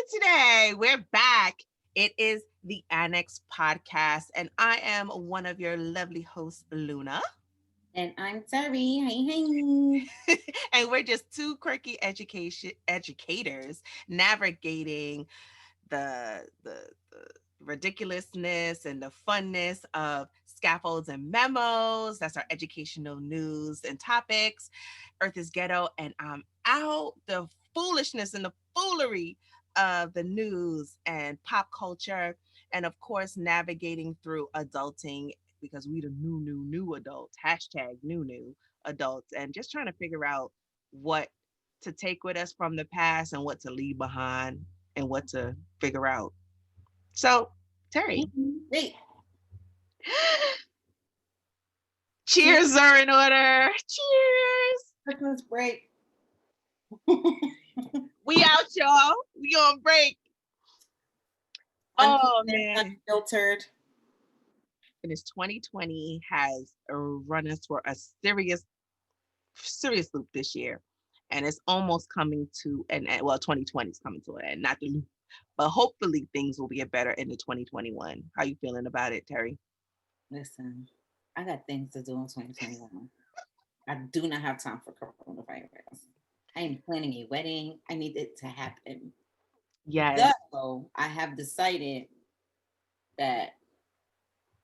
today. We're back. It is the Annex podcast, and I am one of your lovely hosts, Luna. And I'm sorry. Hi. And we're just two quirky educators navigating the ridiculousness and the funness of scaffolds and memos. That's our educational news and topics. Earth is ghetto, and I'm out. The foolishness and the foolery of the news and pop culture, and of course, navigating through adulting because we the new adults. Hashtag new adults, and just trying to figure out what to take with us from the past and what to leave behind and what to figure out. So, Terry, Wait. Cheers. cheers are in order. Cheers. Christmas break. We out, y'all. We on break. Oh man. Unfiltered. And this 2020 has run us for a serious loop this year. And it's almost coming to an end. Well, 2020 is coming to an end, not the loop. But hopefully things will get better into 2021. How you feeling about it, Terry? Listen, I got things to do in 2021. I do not have time for coronavirus. I am planning a wedding. I need it to happen. Yes. So I have decided that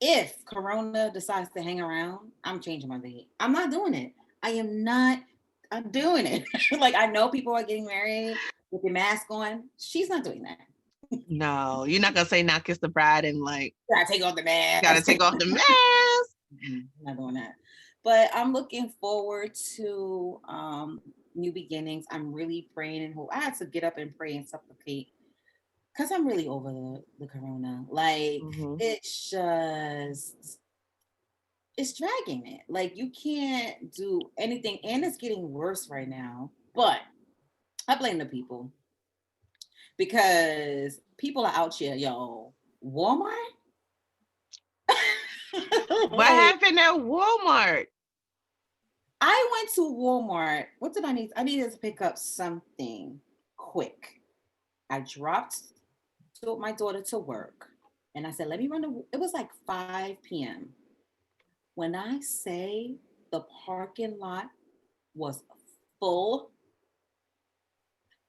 if Corona decides to hang around, I'm changing my date. I'm not doing it. I am not. I'm doing it. Like I know people are getting married with the mask on. She's not doing that. No, you're not gonna say now kiss the bride and like Gotta take off the gotta mask. take off the mask. Not doing that. But I'm looking forward to new beginnings. I'm really praying and hope. I had to get up and pray and supplicate because I'm really over the corona. Like Mm-hmm. it's just it's dragging it. Like you can't do anything, and it's getting worse right now. But I blame the people because people are out here, yo. Walmart. What happened at Walmart? I went to Walmart. What did I need? I needed to pick up something quick. I dropped my daughter to work and I said, let me run the. It was like 5 p.m. When I say the parking lot was full,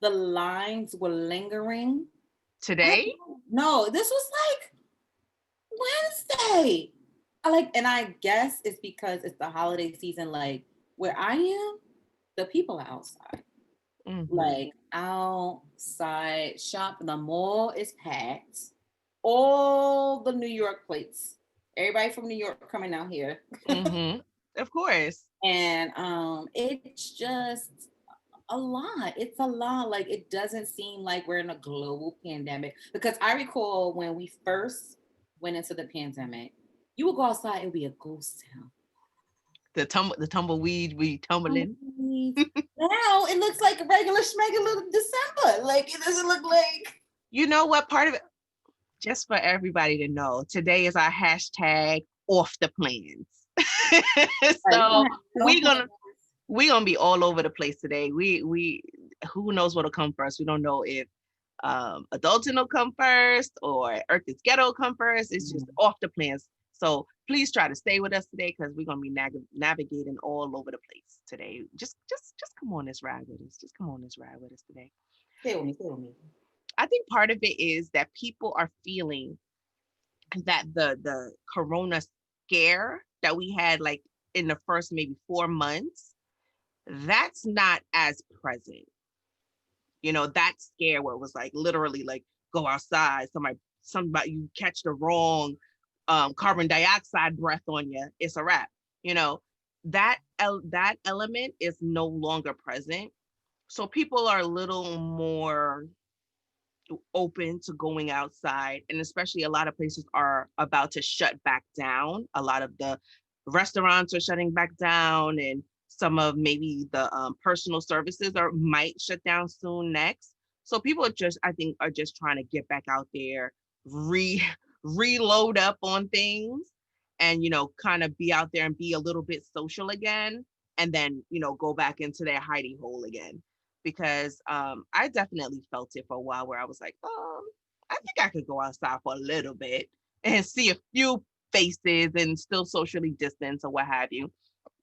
the lines were lingering. Today? No, this was like Wednesday. And I guess it's because it's the holiday season. Like where I am, the people are outside. Mm-hmm. Like outside shop, the mall is packed. All the New York plates, everybody from New York coming out here, Mm-hmm. Of course. and it's just a lot. It's a lot. Like it doesn't seem like we're in a global pandemic because I recall when we first went into the pandemic, you would go outside, it would be a ghost town. The tumbleweed we tumbling. Now it looks like a regular schmegular December. Like it doesn't look like. You know what part of it? Just for everybody to know, today is our hashtag off the plans. So we gonna be all over the place today. We who knows what'll come first? We don't know if adulting will come first or Earth is Ghetto come first. It's just off the plans. So please try to stay with us today because we're gonna be navigating all over the place today. Just come on this ride with us. Just come on this ride with us today. Stay with me. Stay with me. I think part of it is that people are feeling that the corona scare that we had like in the first maybe 4 months, that's not as present. You know, that scare where it was like literally like go outside, somebody you catch the wrong carbon dioxide breath on you, it's a wrap. You know, that element is no longer present. So people are a little more open to going outside, and especially a lot of places are about to shut back down. A lot of the restaurants are shutting back down, and some of maybe the personal services are might shut down soon next. So people are just, I think, are just trying to get back out there, re reload up on things, and kind of be out there and be a little bit social again, and then go back into their hidey hole again. because I definitely felt it for a while where I was like, I think I could go outside for a little bit and see a few faces and still socially distance or what have you.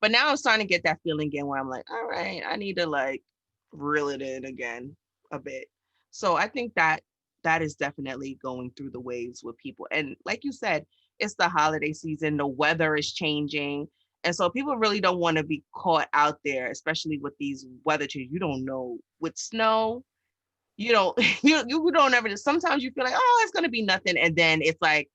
But now I'm starting to get that feeling again where I'm like, all right, I need to like reel it in again a bit. So I think that that is definitely going through the waves with people. And like you said, it's the holiday season, the weather is changing. And so people really don't want to be caught out there, especially with these weather changes. You don't know with snow, you don't you don't ever sometimes you feel like, oh, it's gonna be nothing. And then it's like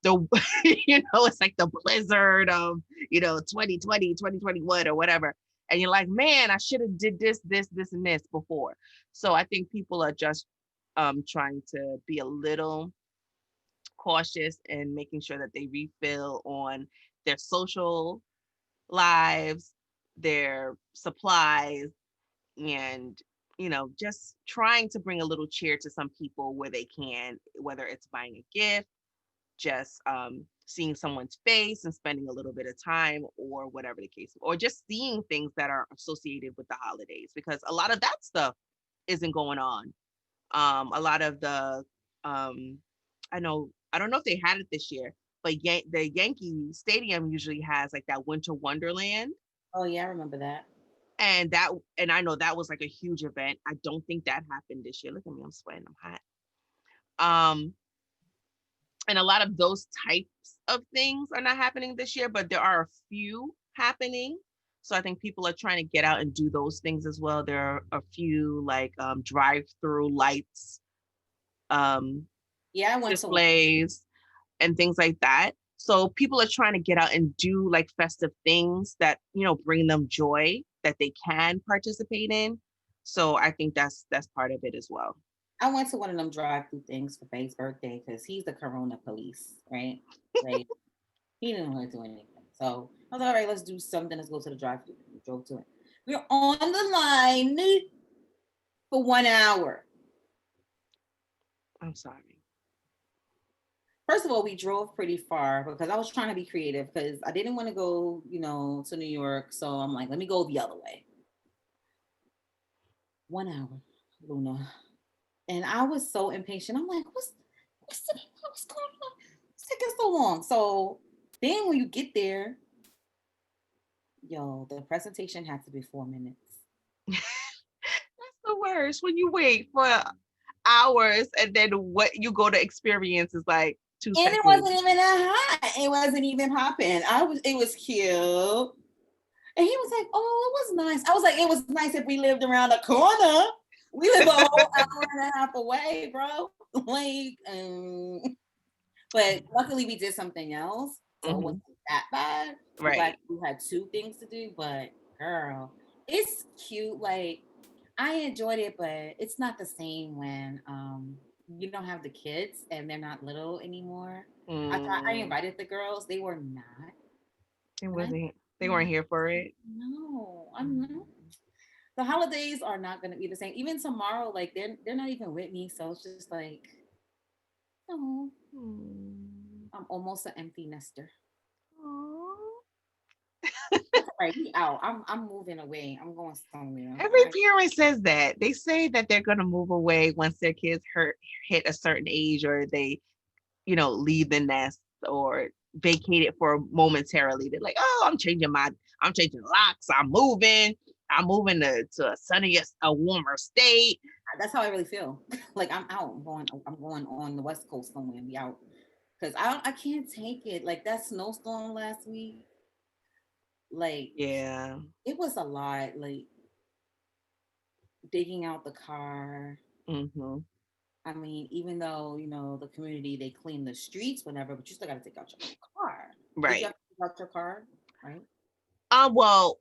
the it's like the blizzard of 2020 2021 or whatever, and you're like, man, I should have did this and this before. So I think people are just trying to be a little cautious and making sure that they refill on their social lives, their supplies, and just trying to bring a little cheer to some people where they can, whether it's buying a gift, just seeing someone's face and spending a little bit of time, or whatever the case, or just seeing things that are associated with the holidays, because a lot of that stuff isn't going on. A lot of the um, I don't know if they had it this year, but the Yankee Stadium usually has like that winter wonderland, Oh yeah, I remember that. and that and I know that was like a huge event. I don't think that happened this year. Look at me, I'm sweating, I'm hot. Um, and a lot of those types of things are not happening this year, but there are a few happening. So I think people are trying to get out and do those things as well. There are a few like drive-through lights, um, Yeah, I went to one. displays, and things like that. So people are trying to get out and do like festive things that bring them joy that they can participate in. So I think that's part of it as well. I went to one of them drive-through things for Faye's birthday because he's the Corona police, right? Like he didn't want to do anything. So I was like, all right, let's do something. Let's go to the drive-through. We drove to it. We were on the line for 1 hour. I'm sorry. First of all, we drove pretty far because I was trying to be creative because I didn't want to go, to New York. So I'm like, let me go the other way. 1 hour, Luna. And I was so impatient. I'm like, what's going on? It's taking so long. So then when you get there, yo, the presentation had to be 4 minutes. That's the worst when you wait for hours and then what you go to experience is like two And it seconds. wasn't even that hot. It wasn't even popping. It was cute. And he was like, oh, it was nice. I was like, it was nice if we lived around the corner. We live a whole hour and a half away, bro. Like, but luckily we did something else. So it Hmm. wasn't that bad. I'm glad Right. we had two things to do, but girl, it's cute. Like I enjoyed it, but it's not the same when you don't have the kids and they're not little anymore. I Mm, invited the girls, they were not. it And I wasn't. They weren't no, here for it. no, I'm not. Mm. The holidays are not gonna be the same. Even tomorrow, like they're not even with me. So it's just like, oh, Mm. I'm almost an empty nester. Aw. That's all right. We out. I'm moving away. I'm going somewhere. Every parent says that. They say that they're gonna move away once their kids hit a certain age, or they, leave the nest or vacate it for momentarily. They're like, oh, I'm changing locks. I'm moving to a sunnier, a warmer state. That's how I really feel. Like I'm out. I'm going on the West Coast somewhere and be out. Cause I can't take it. Like that snowstorm last week, like Yeah. it was a lot. Like digging out the car. Hmm. I mean, even though the community they clean the streets, whatever, but you still got to take out your car. Did you Right. have to take out your car? Right. Well,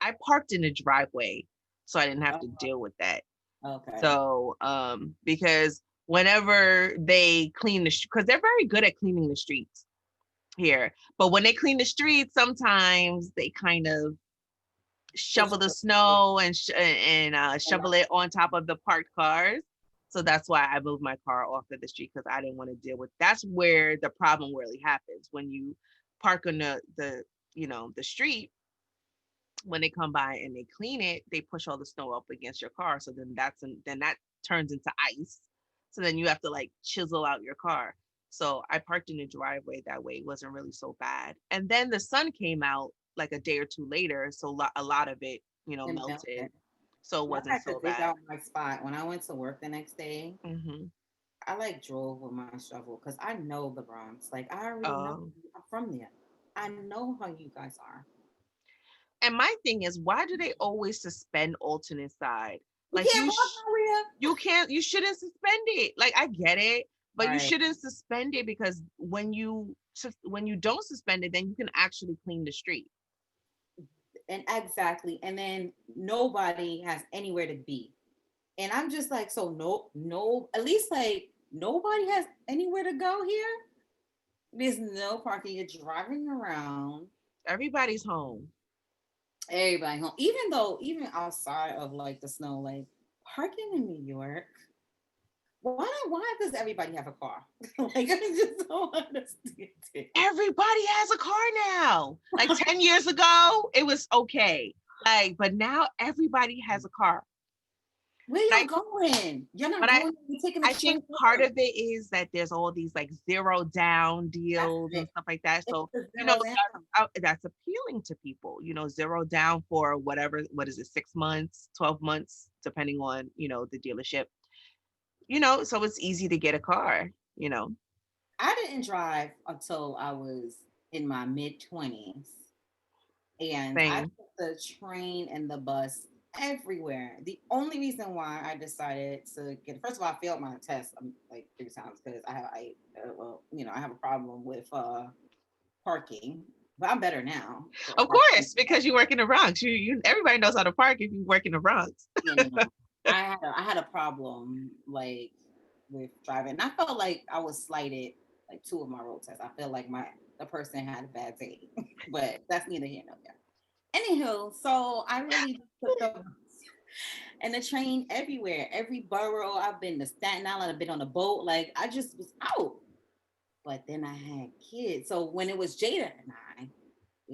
I parked in the driveway, so I didn't have to Oh, deal with that. okay. So, because whenever they clean because they're very good at cleaning the streets here, but when they clean the streets, sometimes they kind of Push shovel the the snow and shovel oh, it on top of the parked cars. So that's why I moved my car off of the street, because I didn't want to deal with. That's where the problem really happens when you park on the street when they come by and they clean it, they push all the snow up against your car. So then that turns into ice. So then you have to like chisel out your car. So I parked in the driveway that way. It wasn't really so bad. And then the sun came out like a day or two later, so a lot of it, And melted. melted. So it I wasn't had to so dig bad. out my spot when I went to work the next day. Hmm. I like drove with my shovel because I know the Bronx. Like I already know. Um, I'm from there. I know how you guys are. and my thing is, why do they always suspend alternate side? We Like can't park nowhere. you shouldn't suspend it. Like I get it, but you Right. shouldn't suspend it because when you don't suspend it, then you can actually clean the street. And exactly. And then nobody has anywhere to be. And I'm just like, so no, at least like nobody has anywhere to go here. There's no parking. You're driving around. Everybody's home. Everybody home. Even though, even outside of like the snow, like parking in New York, why does everybody have a car? Like I just don't understand it. Everybody has a car now. Like 10 years ago, it was okay. Like, but now everybody has a car. Where But y'all going? You're not but I going. You're taking the I train think part there. of it is that there's all these like zero down That's deals and it. stuff like that. It's So, the zeros and that's appealing to people, zero down for whatever, what is it, 6 months, 12 months, depending on, the dealership, so it's easy to get a car, I didn't drive until I was in my mid 20s, and I thing. took the train and the bus everywhere. The only reason why I decided to get, first of all, I failed my test like 3 times because well, I have a problem with parking, but I'm better now. Of course, because you work in the Bronx. Everybody knows how to park if you work in the Bronx. Yeah, no, no. I had a problem like with driving. And I felt like I was slighted like two of my road tests. I feel like the person had a bad day, but that's neither here nor there. Anywho, so I really just took the and the train everywhere, every borough. I've been to Staten Island. I've been on a boat. Like I just was out. But then I had kids, so when it was Jada and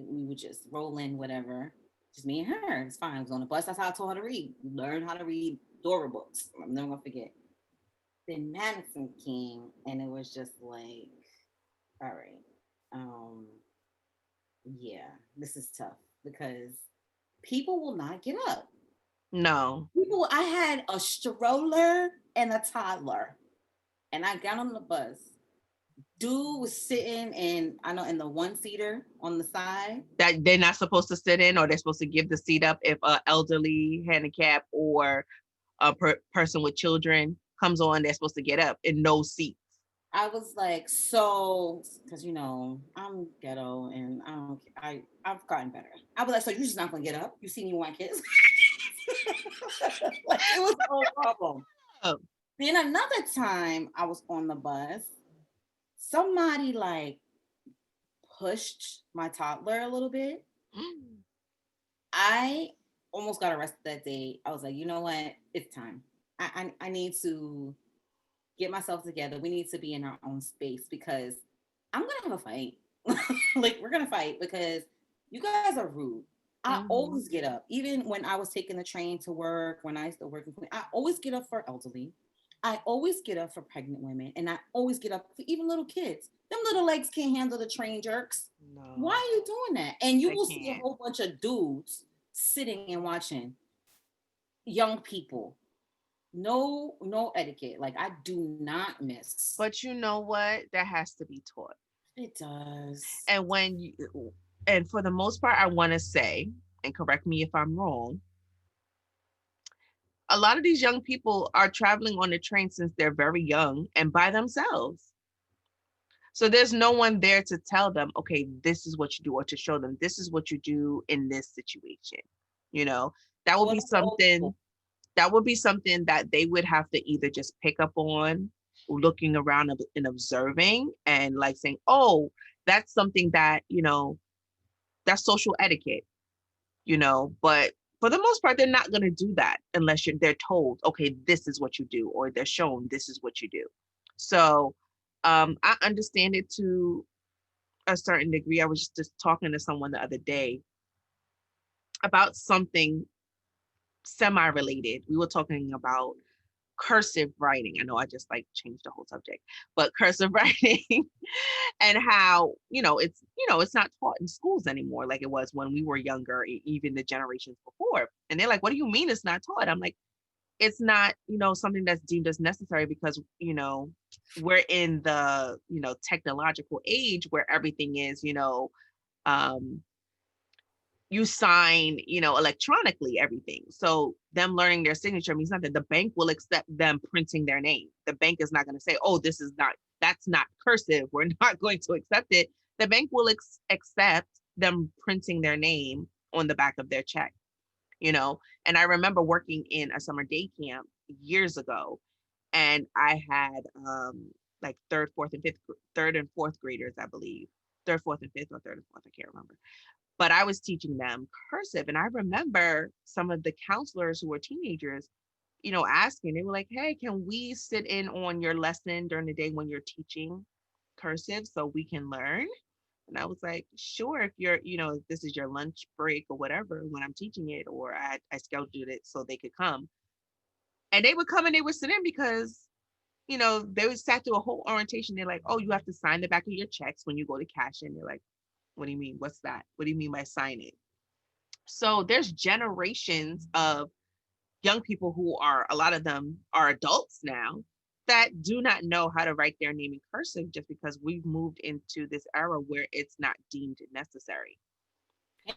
we would just roll in whatever. Just me and her. It's fine. I was on the bus. That's how I taught her to read. Learn how to read Dora books. I'm never gonna forget. Then Madison came, and it was just like, all right, um, yeah, this is tough because people will not get up. No. I had a stroller and a toddler, and I got on the bus. Dude was sitting in, I know, in the one seater on the side. That they're not supposed to sit in, or they're supposed to give the seat up if a elderly, handicap, or a person with children comes on, they're supposed to get up in no seats. I was like, so, because I'm ghetto and I don't, I've gotten better. I was like, so you're just not gonna get up? You see me with my kids? Like it was no problem. Oh. Then another time I was on the bus, somebody like pushed my toddler a little bit. Mm. I almost got arrested that day. I was like, you know what? It's time. I need to get myself together. We need to be in our own space because I'm gonna have a fight. Like we're gonna fight because you guys are rude. I Mhm. always get up, even when I was taking the train to work. When I used to work, I always get up for elderly. I always get up for pregnant women, and I always get up for even little kids. Them little legs can't handle the train jerks. Why No, are you doing that? And you they will see a can't. whole bunch of dudes sitting and watching young people. No etiquette. Like I do not miss. But you know what? That has to be taught. It does. And and for the most part, I want to say, and correct me if I'm wrong, a lot of these young people are traveling on the train since they're very young and by themselves. So there's no one there to tell them, okay, this is what you do, or to show them this is what you do in this situation. You know, that would Well, be that's old something school. that would be something that they would have to either just pick up on, looking around and observing and like saying, oh, that's something that, that's social etiquette, but for the most part, they're not going to do that unless they're told, okay, this is what you do, or they're shown this is what you do. So I understand it to a certain degree. I was just talking to someone the other day, about something semi-related. We were talking about cursive writing. I know I just like changed the whole subject, but cursive writing and how, it's not taught in schools anymore like it was when we were younger, even the generations before. And they're like, what do you mean it's not taught? I'm like, it's not, something that's deemed as necessary because, we're in the, technological age where everything is, um, you sign, electronically everything. So them learning their signature means nothing. The bank will accept them printing their name. The bank is not going to say, "Oh, that's not cursive. We're not going to accept it." The bank will accept them printing their name on the back of their check, you know. And I remember working in a summer day camp years ago, and I had like third and fourth graders, I believe. Third, fourth, and fifth, or third and fourth, I can't remember, but I was teaching them cursive. And I remember some of the counselors who were teenagers, asking, they were like, hey, can we sit in on your lesson during the day when you're teaching cursive so we can learn? And I was like, sure, if you're, if this is your lunch break or whatever, when I'm teaching it, or I scheduled it so they could come. And they would come and they would sit in because, they would sat through a whole orientation. They're like, oh, you have to sign the back of your checks when you go to cash in. They're like, what do you mean? What's that? What do you mean by sign it? So there's generations of young people who are, a lot of them are adults now, that do not know how to write their name in cursive just because we've moved into this era where it's not deemed necessary.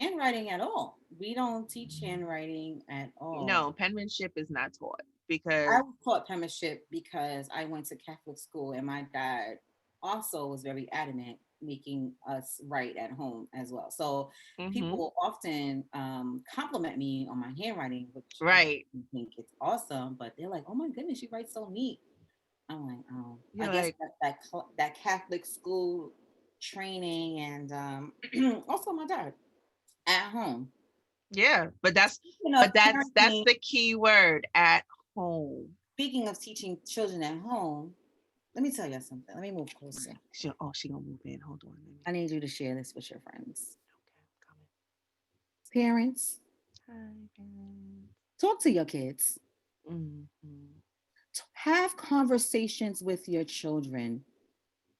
Handwriting at all. We don't teach handwriting at all. No, penmanship is not taught I because, was taught penmanship because I went to Catholic school and my dad also was very adamant making us write at home as well. So hmm, people often compliment me on my handwriting, which I right. think it's awesome. But they're like, "Oh my goodness, you write so neat." I'm like, "Oh, I You're guess like, that Catholic school training and also my dad at home." yeah, but that's, Speaking of that's parenting, the key word, at home. speaking of teaching children at home, let me tell you something. Let me move closer. She gonna move in. Hold on. Let me, I need you to share this with your friends. okay, I'm Parents, coming. Hi, parents. talk to your kids. Hmm. Have conversations with your children,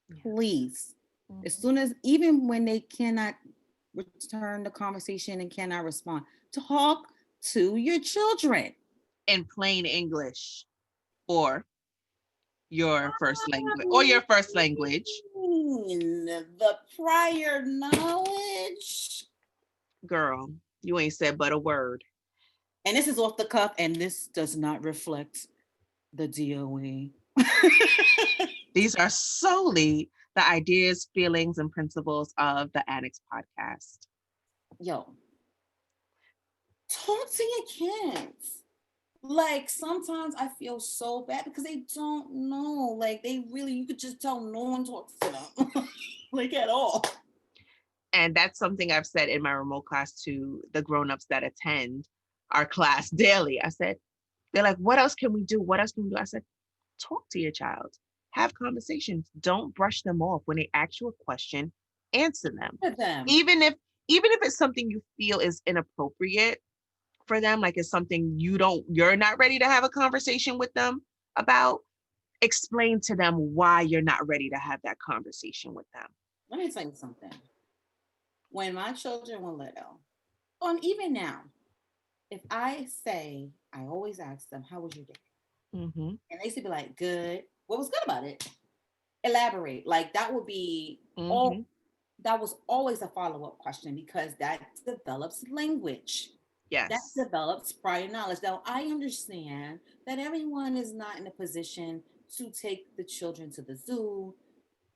Yes. please. As Hmm. soon as, even when they cannot return the conversation and cannot respond, talk to your children. In plain English, or your first language, or I your first language. mean, the prior knowledge. Girl, you ain't said but a word. And this is off the cuff, and this does not reflect the DOE. These are solely the ideas, feelings, and principles of the Annex podcast. Yo, talk to your kids. Like sometimes I feel so bad because they don't know. Like they really, you could just tell no one talks to them, like at all. And that's something I've said in my remote class to the grown-ups that attend our class daily. I said, they're like, what else can we do? What else can we do? I said, talk to your child, have conversations. Don't brush them off when they ask you a question. Answer them, To them, even if even if it's something you feel is inappropriate for them, like it's something you're not ready to have a conversation with them about. Explain to them why you're not ready to have that conversation with them. let me tell you something. When my children were little, and even now, if I say, I always ask them, "How was your day?" Mm-hmm. And they used to be like, "Good." What was good about it? Elaborate. Like that would be Mm-hmm. all. That was always a follow up question because that develops language. That Yes. develops prior knowledge. Now, I understand that everyone is not in a position to take the children to the zoo,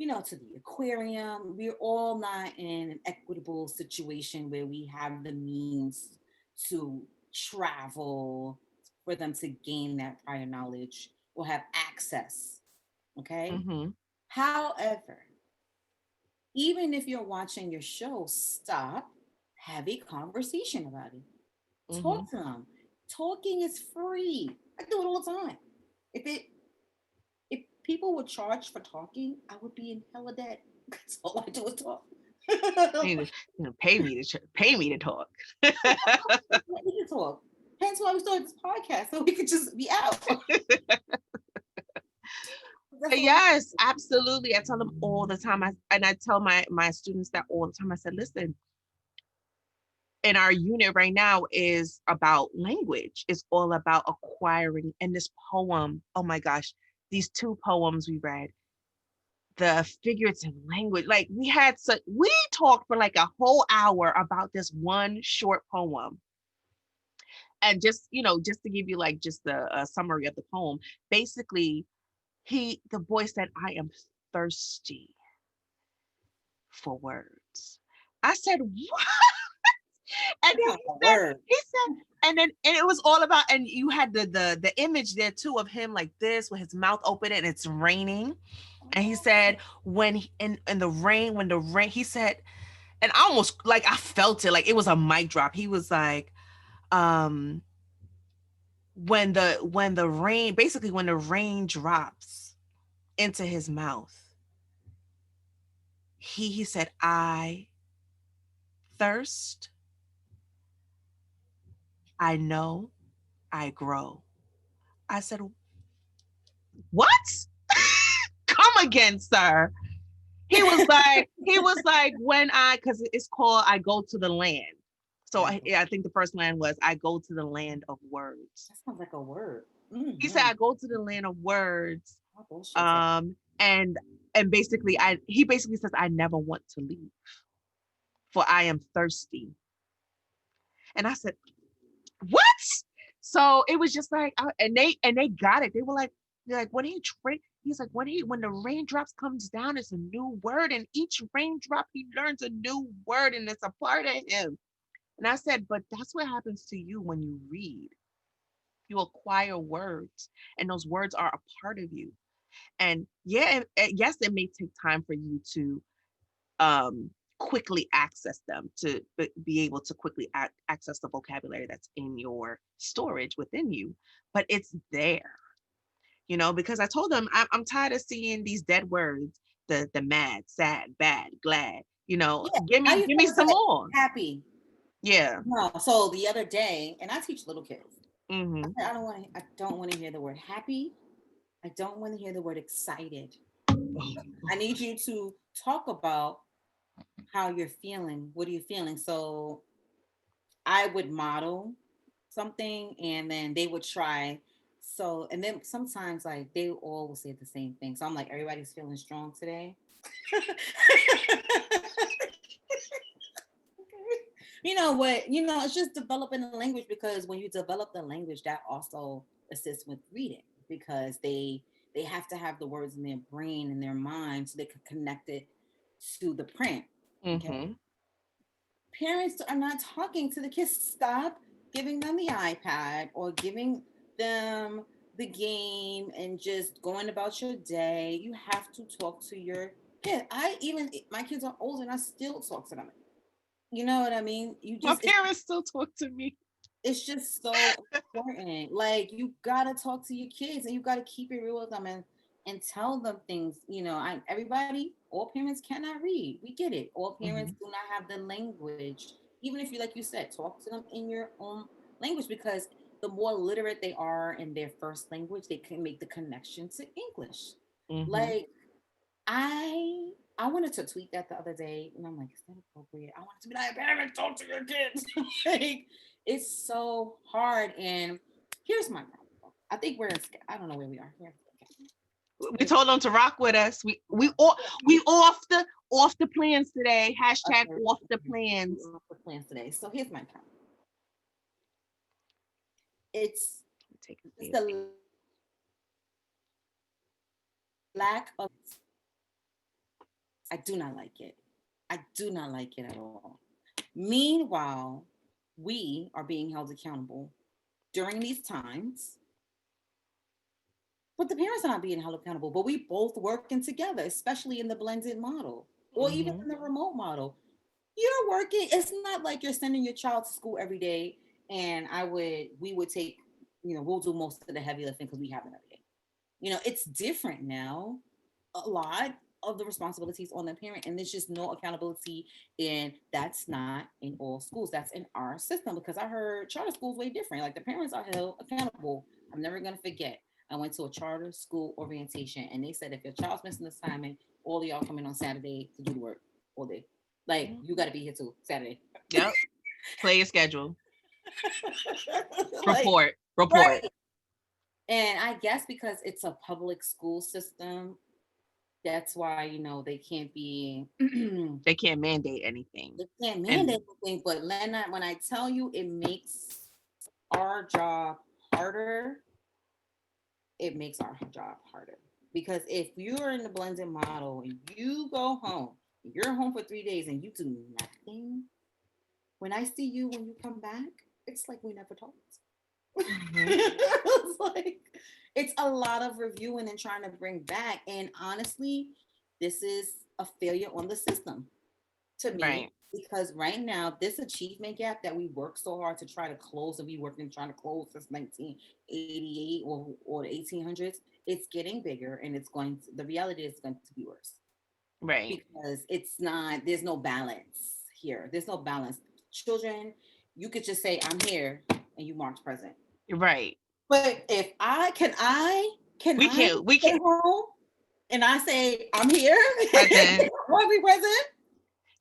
to the aquarium. We're all not in an equitable situation where we have the means to travel for them to gain that prior knowledge or have access. Okay. Mm-hmm. However, even if you're watching your show, stop, have a conversation about it. Mm-hmm. Talk to them. Talking is free. I do it all the time. If it if people would charge for talking, I would be in hella debt. That's all I do is talk. Pay me to pay me to talk. We can talk. Hence why we started this podcast, so we could just be out. That's all we Yes, absolutely. I tell them all the time. I tell my students that all the time. I said, listen, in our unit right now is about language. It's all about acquiring. And this poem, oh my gosh, these two poems we read, the figurative language, like we talked for like a whole hour about this one short poem. And just to give you like just a summary of the poem, basically the boy said, I am thirsty for words. I said, what? And then got a word. he said, and it was all about, and you had the image there too of him like this with his mouth open and it's raining. And he said, when in the rain, he said, and I almost like I felt it, like it was a mic drop. He was like, um, when the rain, basically when the rain drops into his mouth, he said, I thirst, I know, I grow. I said, what? Come again, sir. He was like, when because it's called I go to the land. So I think the first land was I go to the land of words. That sounds like a word. He said Mm-hmm. I go to the land of words. Oh, bullshit. And basically he basically says I never want to leave, for I am thirsty. And I said, what? So it was just like, and they got it. They were like, they're like when he drink, he's like when the raindrops comes down, it's a new word, and each raindrop he learns a new word, and it's a part of him. And I said, but that's what happens to you when you read. You acquire words, and those words are a part of you. And yeah, yes, it may take time for you to um, quickly access them, to be able to quickly access the vocabulary that's in your storage within you, but it's there, because I told them I'm tired of seeing these dead words, the mad, sad, bad, glad, Yeah, give I me used give me to some say more. happy. Yeah. No, so the other day, and I teach little kids. I Hmm. said, I don't want to hear the word happy. I don't want to hear the word excited. I need you to talk about how you're feeling. What are you feeling? So I would model something and then they would try. So, and then sometimes like they all will say the same thing. So I'm like, everybody's feeling strong today. You know what? It's just developing the language, because when you develop the language, that also assists with reading, because they have to have the words in their brain and their mind so they can connect it to the print. Okay. Hmm. Parents are not talking to the kids. Stop giving them the iPad or giving them the game and just going about your day. You have to talk to your kid. My kids are older and I still talk to them. You know what I mean? My parents still talk to me. It's just so important. Like, you gotta talk to your kids and you gotta keep it real with them, and tell them things. All parents cannot read. We get it. All parents Hmm. do not have the language. Even if you, like you said, talk to them in your own language, because the more literate they are in their first language, they can make the connection to English. Hmm. Like, I wanted to tweet that the other day, and I'm like, is that appropriate? I wanted to be like, parents, talk to your kids. Like, it's so hard. And here's my problem. I think I don't know where we are here. We Okay. told them to rock with us. We off the plans today. Hashtag Okay. off the plans. The plans today. So here's my problem. It's Take a it's seat. the lack of. I do not like it. I do not like it at all. Meanwhile, we are being held accountable during these times, but the parents are not being held accountable. But we both working together, especially in the blended model or even Hmm. in the remote model. You're working. It's not like you're sending your child to school every day, and we would take, we'll do most of the heavy lifting because we have them every day. It's different now, a lot. of the responsibilities on the parent, and there's just no accountability. And that's not in all schools, that's in our system, because I heard charter schools way different. Like the parents are held accountable. I'm never going to forget, I went to a charter school orientation, and they said if your child's missing an assignment, all of y'all come in on Saturday to do the work all day. Like, Mhm. you got to be here too Saturday. Yep. Play your schedule. Like, Report. right. Report. And I guess because it's a public school system, that's why, they can't be They can't mandate anything. they can't And mandate anything. But Lena, when I tell you it makes our job harder, it makes our job harder. Because if you're in the blended model and you go home, you're home for 3 days and you do nothing, when I see you when you come back, it's like we never talked. mhm. It's like, it's a lot of reviewing and trying to bring back. And honestly, this is a failure on the system to me, Right. because right now this achievement gap that we work so hard to try to close, and we working trying to close since 1988 or the 1800s, it's getting bigger, and the reality is going to be worse, Right. because it's not there's no balance here. There's no balance. Children, you could just say I'm here and you marked present. Right. But if We I can't we stay can't home and I say I'm here, present. want to be present?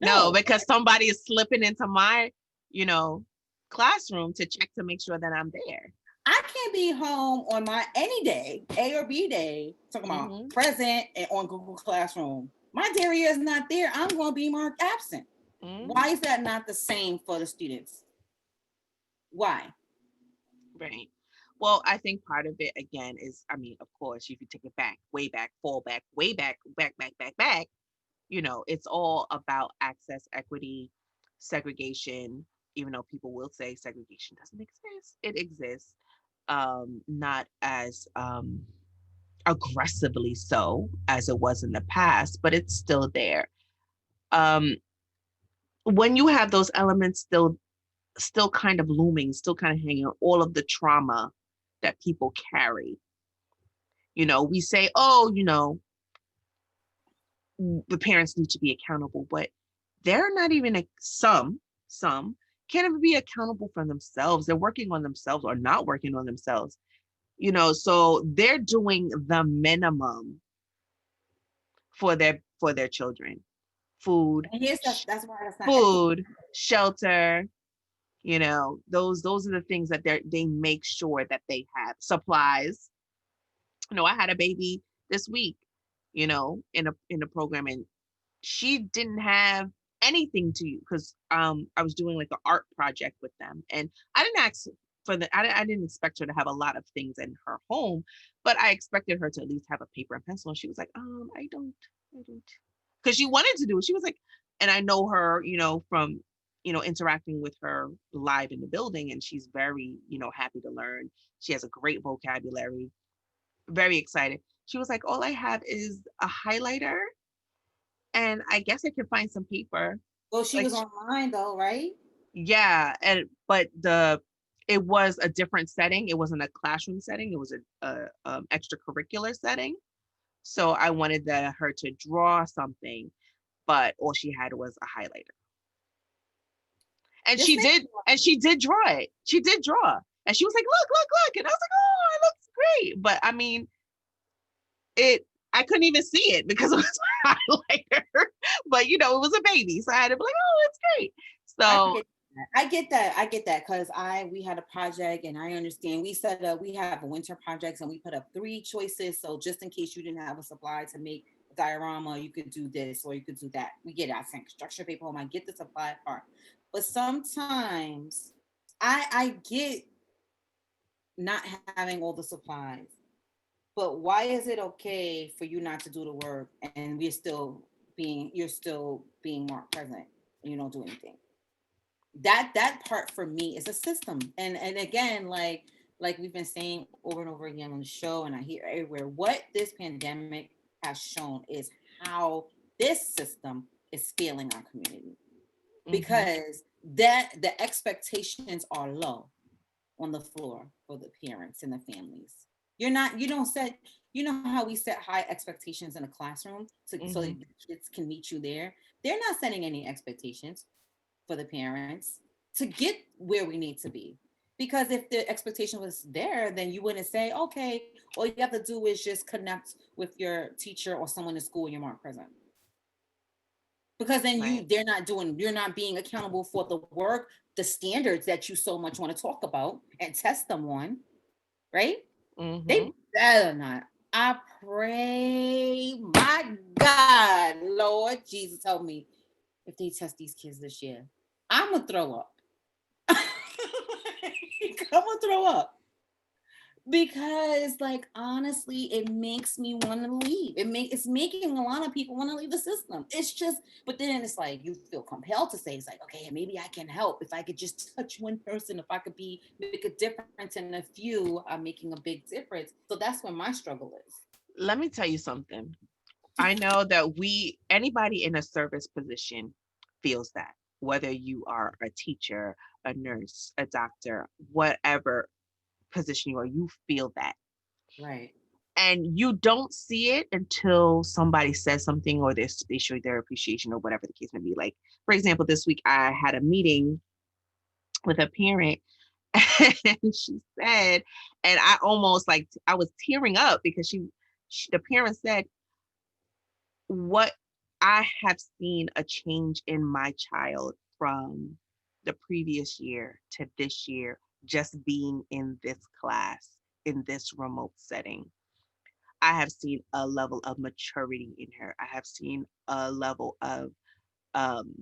No, No. because somebody is slipping into my, you know, classroom to check to make sure that I'm there. I can't be home on my any day, A or B day, talking about Hmm. present and on Google Classroom. My area is not there. I'm going to be marked absent. Hmm. Why is that not the same for the students? Why? Right. Well, I think part of it again is, I mean, of course, if you take it back, way back, fall back, way back, back, it's all about access, equity, segregation, even though people will say segregation doesn't exist. It exists. Not as aggressively so as it was in the past, but it's still there. Um, when you have those elements still kind of looming, still kind of hanging, all of the trauma that people carry. We say, oh, the parents need to be accountable, but they're not even some can't even be accountable for themselves. They're working on themselves or not working on themselves. So they're doing the minimum for their children. Food, And yes, that's why that's not equitable. food, shelter, those are the things that they make sure that they have. Supplies. I had a baby this week, in a program, and she didn't have anything to you because I was doing like an art project with them, and I didn't ask I didn't expect her to have a lot of things in her home, but I expected her to at least have a paper and pencil. And she was like, I don't, because she wanted to do it. She was like, and I know her, from interacting with her live in the building, and she's very happy to learn. She has a great vocabulary, very excited. She was like, all I have is a highlighter, and I guess I could find some paper. Well, she Like, was online though, right? yeah, and but it was a different setting. It wasn't a classroom setting. It was a extracurricular setting. So I wanted her to draw something, but all she had was a highlighter, and This she makes did, and she did draw it. She did draw, and she was like, "Look, look, look!" And I was like, "Oh, it looks great." But I mean, it. I couldn't even see it because it was a highlighter. But it was a baby, so I had to be like, "Oh, it's great." I So get that. I get that. I get that because we had a project, and I understand we set up. We have a winter projects, and we put up 3 choices. So just in case you didn't have a supply to make a diorama, you could do this or you could do that. We get it. I sent construction paper home. I get the supply part, but sometimes I get not having all the supplies. But why is it okay for you not to do the work and you're still being more present and you don't do anything? That part for me is a system. And again, like we've been saying over and over again on the show, and I hear everywhere, what this pandemic has shown is how this system is failing our community, mhm, because that the expectations are low on the floor for the parents and the families. You don't set you know how we set high expectations in a classroom so Mm-hmm. that the kids can meet you there? They're not setting any expectations for the parents to get where we need to be. Because if the expectation was there, then you wouldn't say, okay, all you have to do is just connect with your teacher or someone in school and you're more present. Because then Right. you're not being accountable for the work, the standards that you so much want to talk about and test them on, right? Mm-hmm. They better not. I pray, my God, Lord Jesus, help me if they test these kids this year. I'm gonna throw up. I'm gonna throw up because, like, honestly, it makes me want to leave. It's making a lot of people want to leave the system. It's just, but then it's like you feel compelled to say, it's like, okay, maybe I can help if I could just touch one person, if I could be make a difference in a few, I'm making a big difference. So that's where my struggle is. Let me tell you something. I know that anybody in a service position feels that, whether you are a teacher, a nurse, a doctor, whatever position you are, you feel that. Right. And you don't see it until somebody says something or they show their appreciation or whatever the case may be. Like, for example, this week I had a meeting with a parent and she said, and I almost like I was tearing up because the parent said, what I have seen a change in my child from the previous year to this year, just being in this class, in this remote setting. I have seen a level of maturity in her. I have seen a level of um,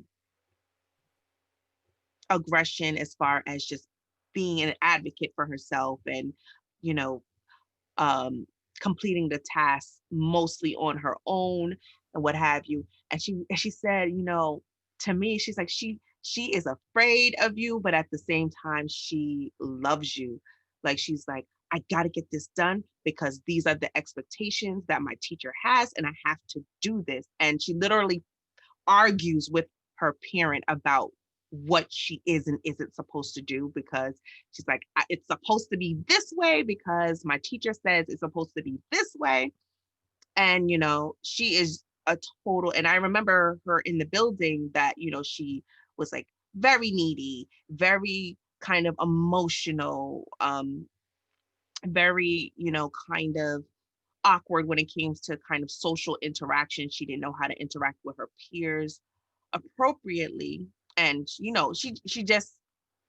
aggression as far as just being an advocate for herself and, you know, um, completing the tasks mostly on her own and what have you. And she said, to me, she's like she is afraid of you, but at the same time, she loves you. Like she's like, I gotta get this done because these are the expectations that my teacher has, and I have to do this. And she literally argues with her parent about what she is and isn't supposed to do because she's like, it's supposed to be this way because my teacher says it's supposed to be this way. And, she is a total, and I remember her in the building that, she was like very needy, very kind of emotional, very, kind of awkward when it came to kind of social interaction. She didn't know how to interact with her peers appropriately. And she just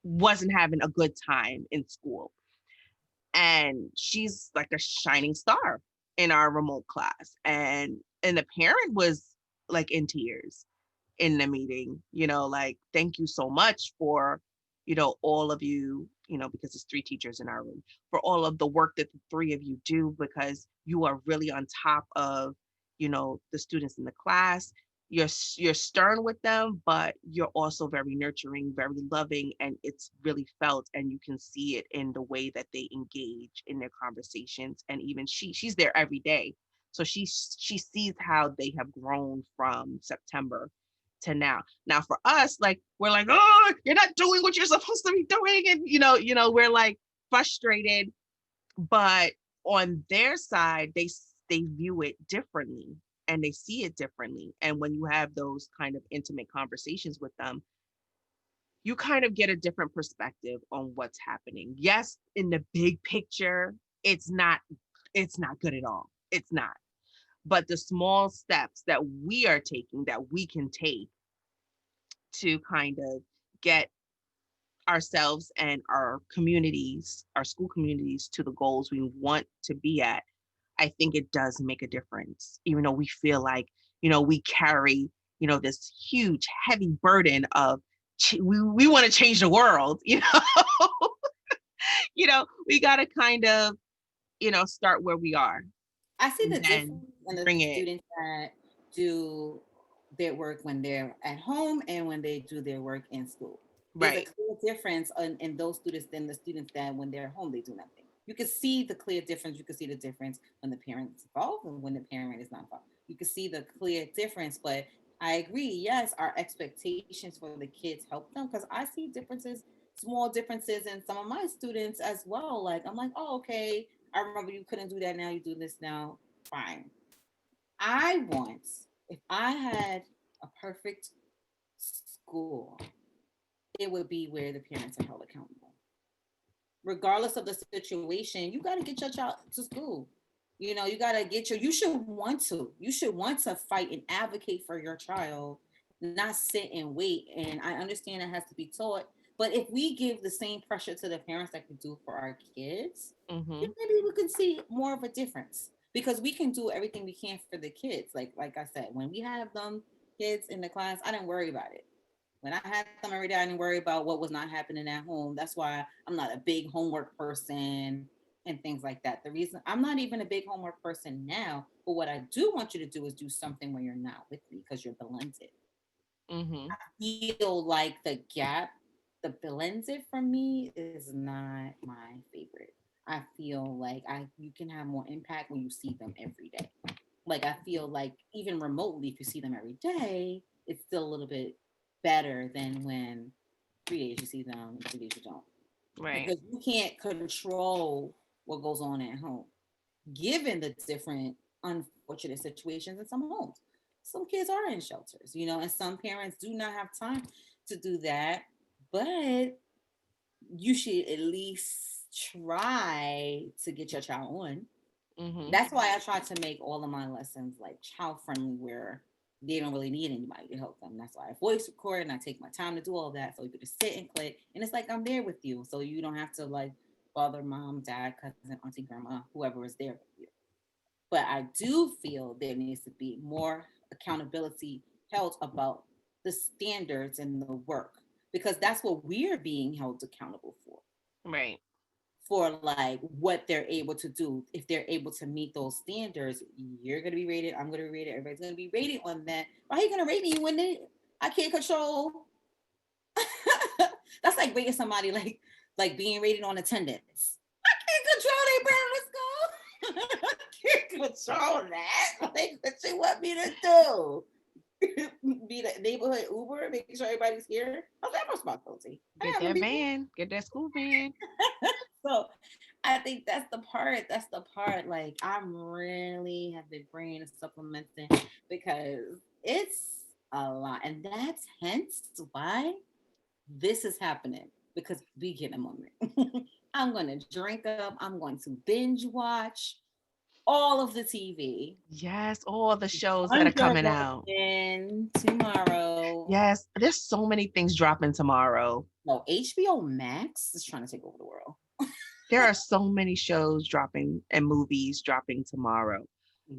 wasn't having a good time in school. And she's like a shining star in our remote class. And the parent was like in tears in the meeting, like, thank you so much for, all of you, because it's three teachers in our room, for all of the work that the three of you do, because you are really on top of, the students in the class. You're stern with them, but you're also very nurturing, very loving, and it's really felt, and you can see it in the way that they engage in their conversations. And even she's there every day. So she sees how they have grown from September to now. Now for us, like we're like, oh, you're not doing what you're supposed to be doing, and we're like frustrated. But on their side, they view it differently and they see it differently. And when you have those kind of intimate conversations with them, you kind of get a different perspective on what's happening. Yes, in the big picture, it's not it's not good at all. It's not. But the small steps that we are taking, that we can take to kind of get ourselves and our communities, our school communities, to the goals we want to be at, I think it does make a difference. Even though we feel like, we carry, this huge, heavy burden of, we want to change the world, we got to kind of, start where we are I see and the then difference in the bring it. students that do their work when they're at home and when they do their work in school. There's a Right. clear difference in those students than the students that when they're home they do nothing. You can see the clear difference. You can see the difference when the parent's involved and when the parent is not involved. You can see the clear difference. But I agree. Yes, our expectations for the kids help them because I see differences, small differences in some of my students as well. Like I'm like, oh, okay. I remember you couldn't do that now. You do this now. Fine. I want, if I had a perfect school, it would be where the parents are held accountable. Regardless of the situation, you got to get your child to school. You know, you got to get your, you should want to. You should want to fight and advocate for your child, not sit and wait. And I understand it has to be taught. But if we give the same pressure to the parents like we do for our kids, then Mhm. maybe we can see more of a difference because we can do everything we can for the kids. Like I said, when we have them kids in the class, I didn't worry about it. When I had them every day, I didn't worry about what was not happening at home. That's why I'm not a big homework person and things like that. The reason I'm not even a big homework person now, but what I do want you to do is do something when you're not with me because you're blended. Mhm. Feel like the gap, the blended for me is not my favorite. I feel like I you can have more impact when you see them every day. Like I feel like even remotely, if you see them every day, it's still a little bit better than when 3 days you see them, 2 days you don't. Right. Because you can't control what goes on at home, given the different unfortunate situations in some homes. Some kids are in shelters, you know, and some parents do not have time to do that, but you should at least try to get your child on. Mhm. That's why I try to make all of my lessons like child friendly where they don't really need anybody to help them. That's why I voice record and I take my time to do all of that. So you could just sit and click and it's like I'm there with you. So you don't have to like bother mom, dad, cousin, auntie, grandma, whoever is there with you. But I do feel there needs to be more accountability held about the standards and the work because that's what we're being held accountable Right. for like what they're able to do. If they're able to meet those standards, you're gonna be rated. I'm gonna be rated. Everybody's gonna be rated on that. Why are you gonna rate me when I can't control? That's like rating somebody like being rated on attendance. I can't control they brand let's go. I can't control that. Like what you want me to do? Be the neighborhood Uber, making sure everybody's here. That's their responsibility. I Get have them that be here. van. Get that school van. So I think that's the part. That's the part. Like I'm really have been bringing and supplementing because it's a lot, and that's hence why this is happening because we get a moment. I'm going to drink up. I'm going to binge watch all of the TV. Yes, all the shows that are Wonder coming out. Woman tomorrow. Yes, there's so many things dropping tomorrow. No, HBO Max is trying to take over the world. There are so many shows dropping and movies dropping tomorrow.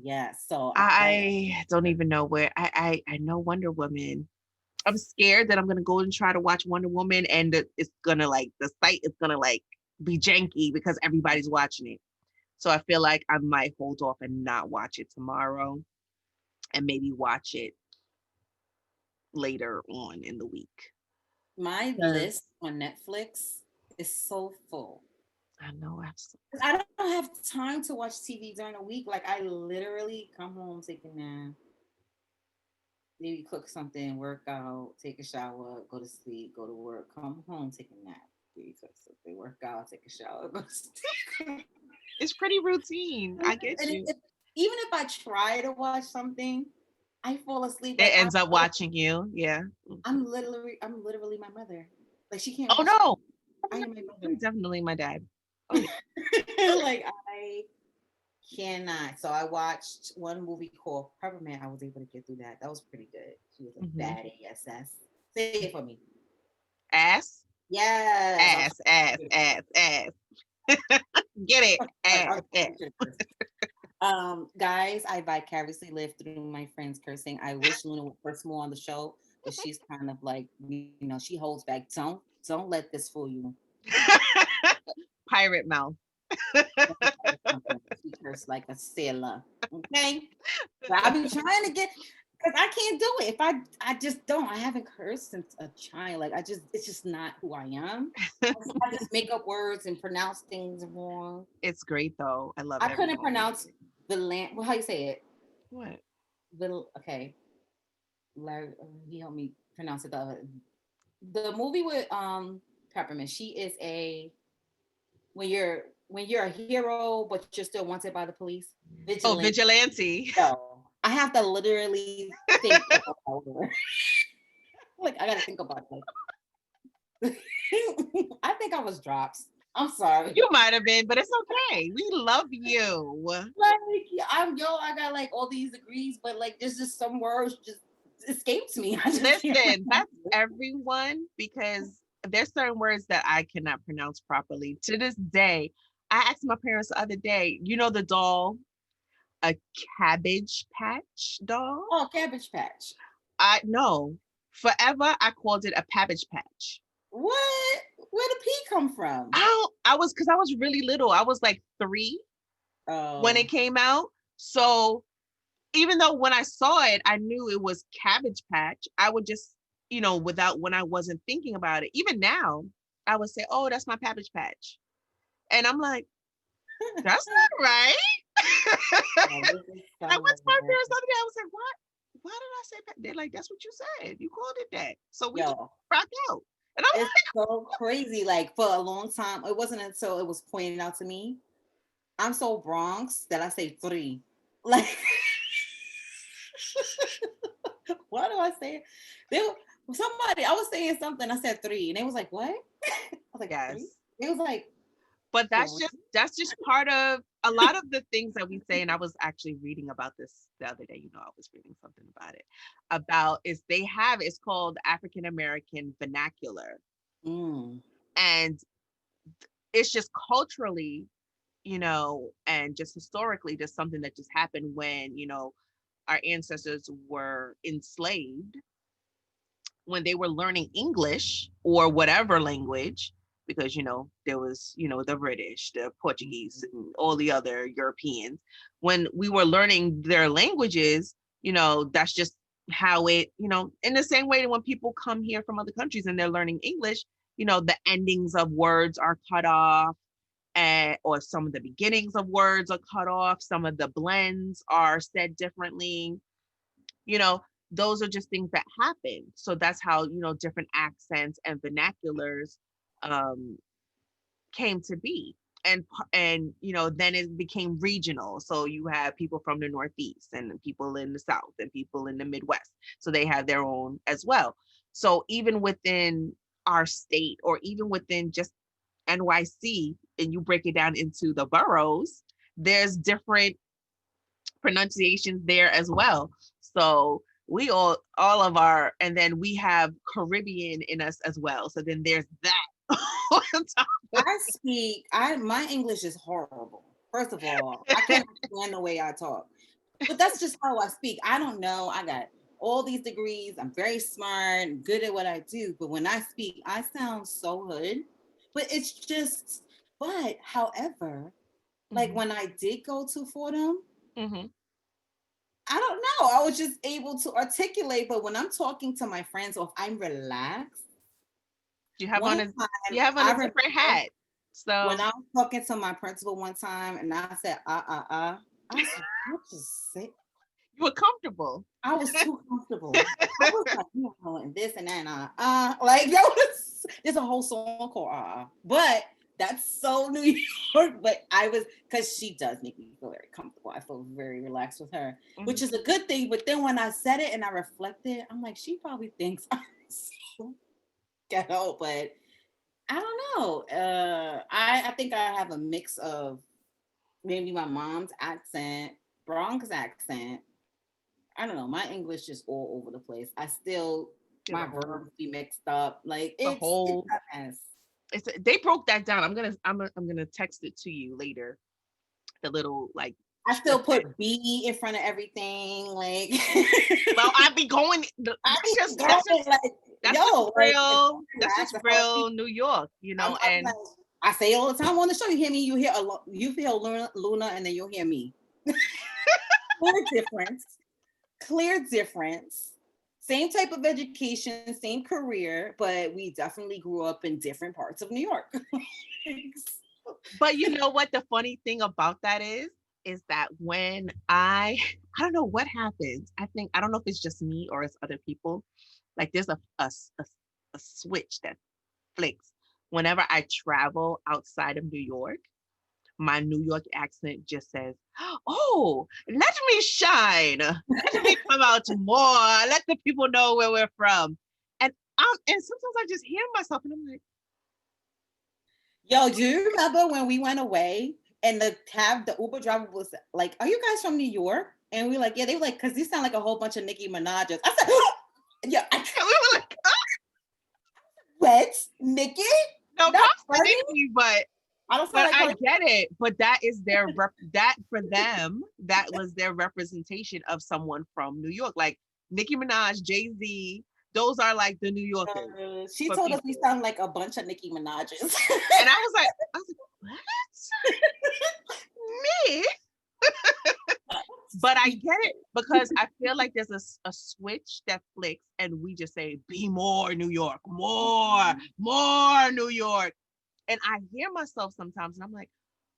Yeah, so I I don't even know where I know Wonder Woman. I'm scared that I'm gonna go and try to watch Wonder Woman and it's gonna like the site is gonna like be janky because everybody's watching it. So I feel like I might hold off and not watch it tomorrow and maybe watch it later on in the week. my Because list on Netflix is so full. I know I've s- 'Cause I don't have time to watch TV during the week. Like I literally come home, take a nap, maybe cook something, work out, take a shower, go to sleep, go to work, come home, take a nap, maybe cook something, work out, take a shower, go to sleep. it's pretty routine. I get And you. even if I try to watch something, I fall asleep. It Like ends up watching you. Yeah. Mhm. I'm literally my mother. Like she can't Oh watch. no. I am my I'm mother. definitely my dad. Oh yeah. Like I cannot. So I watched one movie called Peppermint. I was able to get through that. That was pretty good. She was a Hmm. bad ASS. Say it for me. Ass, Yes. I was ass, ass, ass, ass. Get it? Ass, ass. guys, I vicariously live through my friends cursing. I wish Luna would curse more on the show, but she's kind of like, she holds back. Don't let this fool you. Pirate mouth. She cursed like a sailor. Okay. But I've been trying to get because I can't do it. If I just don't. I haven't cursed since a child. Like it's just not who I am. So I just make up words and pronounce things wrong. It's great though. I love I every couldn't moment of pronounce it. the land. Well, how you say it? What? Okay. Larry, he helped me pronounce it. The movie with Peppermint. She is a when you're when you're a hero, but you're still wanted by the police. Oh, Vigilante. vigilante. No, I have to literally think about it. Like I gotta think about it. I think I was dropped. I'm sorry. You might have been, but it's okay. We love you. Like I got like all these degrees, but like there's just some words just escapes me. I just can't Listen, pronounce that's it. everyone because there's certain words that I cannot pronounce properly. To this day, I asked my parents the other day, you know the doll, a Cabbage Patch doll? Oh, Cabbage Patch. I no. Forever I called it a Cabbage Patch. What? Where did P come from? I was because I was really little. I was like 3 when it Oh, came out. So even though when I saw it, I knew it was Cabbage Patch, I would just, without when I wasn't thinking about it, even now, I would say, oh, that's my Cabbage Patch. And I'm like, that's not right. oh, this is And I went to my somewhere. parents the other day. I was like, what? Why did I say that? They're like, that's what you said. You called it that. So we just Yo, rock out. And I'm it's so crazy. Like for a long time, it wasn't until it was pointed out to me. I'm so Bronx that I say three. Like, why do I say it? They somebody I was saying something. I said three, and they was like, "What?" I was like, like, three. yes. It was like But three. that's just part of a lot of the things that we say. And I was actually reading about this the other day. I was reading something about it. About is they have it's called African American vernacular. Mm. And it's just culturally, and just historically, just something that just happened when, our ancestors were enslaved, when they were learning English or whatever language, because there was the British, the Portuguese, and all the other Europeans. When we were learning their languages, that's just how it, in the same way that when people come here from other countries and they're learning English, the endings of words are cut off, or some of the beginnings of words are cut off, some of the blends are said differently, you know those are just things that happen. So that's how different accents and vernaculars um came to be. And then it became regional, so you have people from the Northeast and people in the South and people in the Midwest, so they have their own as well. So even within our state, or even within just NYC, and you break it down into the boroughs, there's different pronunciations there as well. So we all of our, and then we have Caribbean in us as well. So then there's that on top of. I my English is horrible. First of all, I can't understand the way I talk. But that's just how I speak. I don't know. I got all these degrees. I'm very smart, good at what I do. But when I speak, I sound so hood. But it's just, but however, like Mhm, when I did go to Fordham, mhm. I don't know. I was just able to articulate. But when I'm talking to my friends or if I'm relaxed, You have on one a time you have on I a different remember hat. when So I was talking to my principal one time and I said, I said, what just say? you were comfortable. I was too comfortable. I was like, and this and that, and like there was there's a whole song called but that's so New York. But I was because she does make me feel very comfortable. I feel very relaxed with her, which Mhm. is a good thing. But then when I said it and I reflected, I'm like, she probably thinks I'm so ghetto, but I don't know. I think I have a mix of maybe my mom's accent, Bronx accent. I don't know. My English is all over the place. I still There's my verbs be mixed up. Like a it's whole a mess. they broke that down. I'm gonna text it to you later. The little like I still snippet. put B in front of everything. Like Well, I'd be going. I That's be just going like that's just yo, like if real. I'm That's relaxed, just that's how I speak. real New York, I'm and like I say all the time on the show. You hear me, you hear you feel Luna, and then you'll hear me. Clear difference. Clear difference. Same type of education, same career, but we definitely grew up in different parts of New York. but you know what the funny thing about that is that when I don't know what happens. I don't know if it's just me or it's other people. Like there's a switch that flicks whenever I travel outside of New York. my New York accent just says, "Oh, let me shine. Let me come out more. Let the people know where we're from." And sometimes I just hear myself and I'm like, Yo, do you remember when we went away and the Uber driver was like, "Are you guys from New York?" And we were like, "Yeah." They were like, "Cause these sound like a whole bunch of Nicki Minaj's." I said, "Yeah, and we were like, what, Nicki? no That's props to funny. Nicki, I don't sound but like I her." get it. But that is their that for them, that was their representation of someone from New York. Like Nicki Minaj, Jay-Z, those are like the New Yorkers She for told us we people. sound like a bunch of Nicki Minaj's. And I was like, what? Me? But I get it because I feel like there's a switch that flicks and we just say, be more New York, more New York. And I hear myself sometimes and I'm like,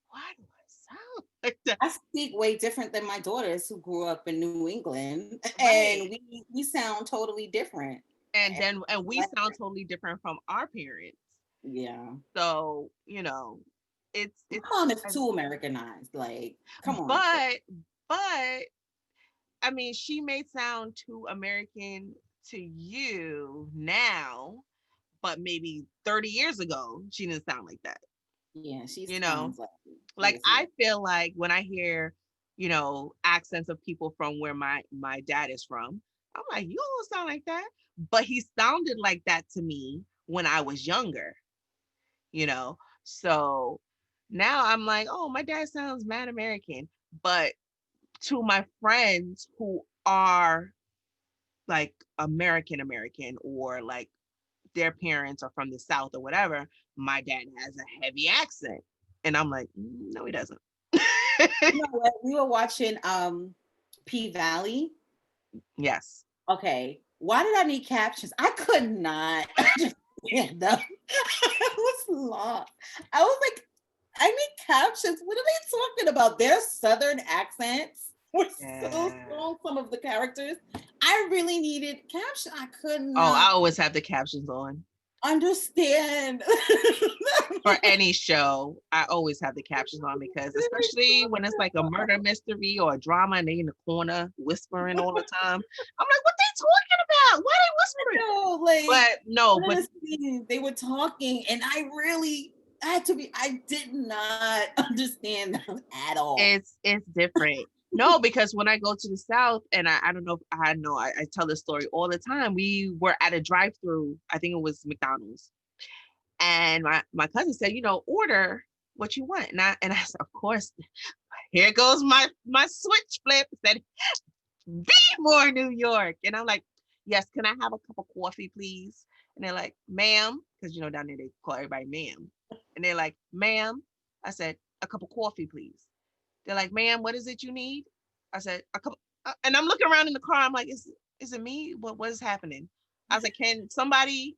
why do I sound like that? I speak way different than my daughters who grew up in New England, and Right. we sound totally different. And we sound totally different from our parents. Yeah. So, My it's mom is I- too Americanized. Like, come on. but I mean, she may sound too American to you now, but maybe 30 years ago, she didn't sound like that. Yeah, she You sounds know, like like crazy. I feel like when I hear, accents of people from where my dad is from, I'm like, you don't sound like that. But he sounded like that to me when I was younger, you know. So now I'm like, oh, my dad sounds mad American. But to my friends who are like American or like their parents are from the South or whatever, my dad has a heavy accent. And I'm like, no, he doesn't. You know what? We were watching P Valley. Yes. Okay. Why did I need captions? I could not understand them. I was lost. I was like, I need captions. What are they talking about? Their southern accents were so Yeah. strong, some of the characters. I really needed captions. I could Oh, I not always have the captions on understand. for any show. I always have the captions on because, especially when it's like a murder mystery or a drama and they in the corner whispering all the time, I'm like, what they talking about? Why they whispering? No, like But no, one but of the scenes they were talking, and I had to be. I did not understand them at all. it's different. No, because when I go to the South, and I don't know if I know, I tell this story all the time. We were at a drive-through, I think it was McDonald's, and my cousin said, order what you want, and I said, of course, here goes my switch flip. Said, be more New York, and I'm like, yes, can I have a cup of coffee, please? And they're like, ma'am, because down there they call everybody ma'am, and they're like, ma'am. I said, a cup of coffee, please. They're like, ma'am, what is it you need? I said, a couple, and I'm looking around in the car. I'm like, is it me? What is happening? I was like, can somebody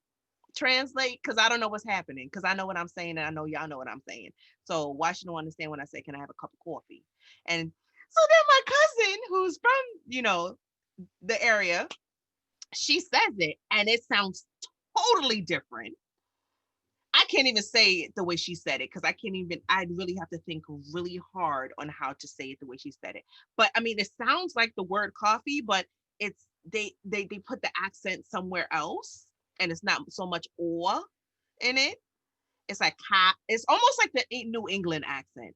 translate? Because I don't know what's happening. Because I know what I'm saying, and I know y'all know what I'm saying. So why should I understand when I say, can I have a cup of coffee? And so then my cousin, who's from, the area, she says it, and it sounds totally different. I can't even say it the way she said it because I really have to think really hard on how to say it the way she said it. But I mean, it sounds like the word coffee, but it's they put the accent somewhere else and it's not so much or in it. It's like it's almost like the New England accent,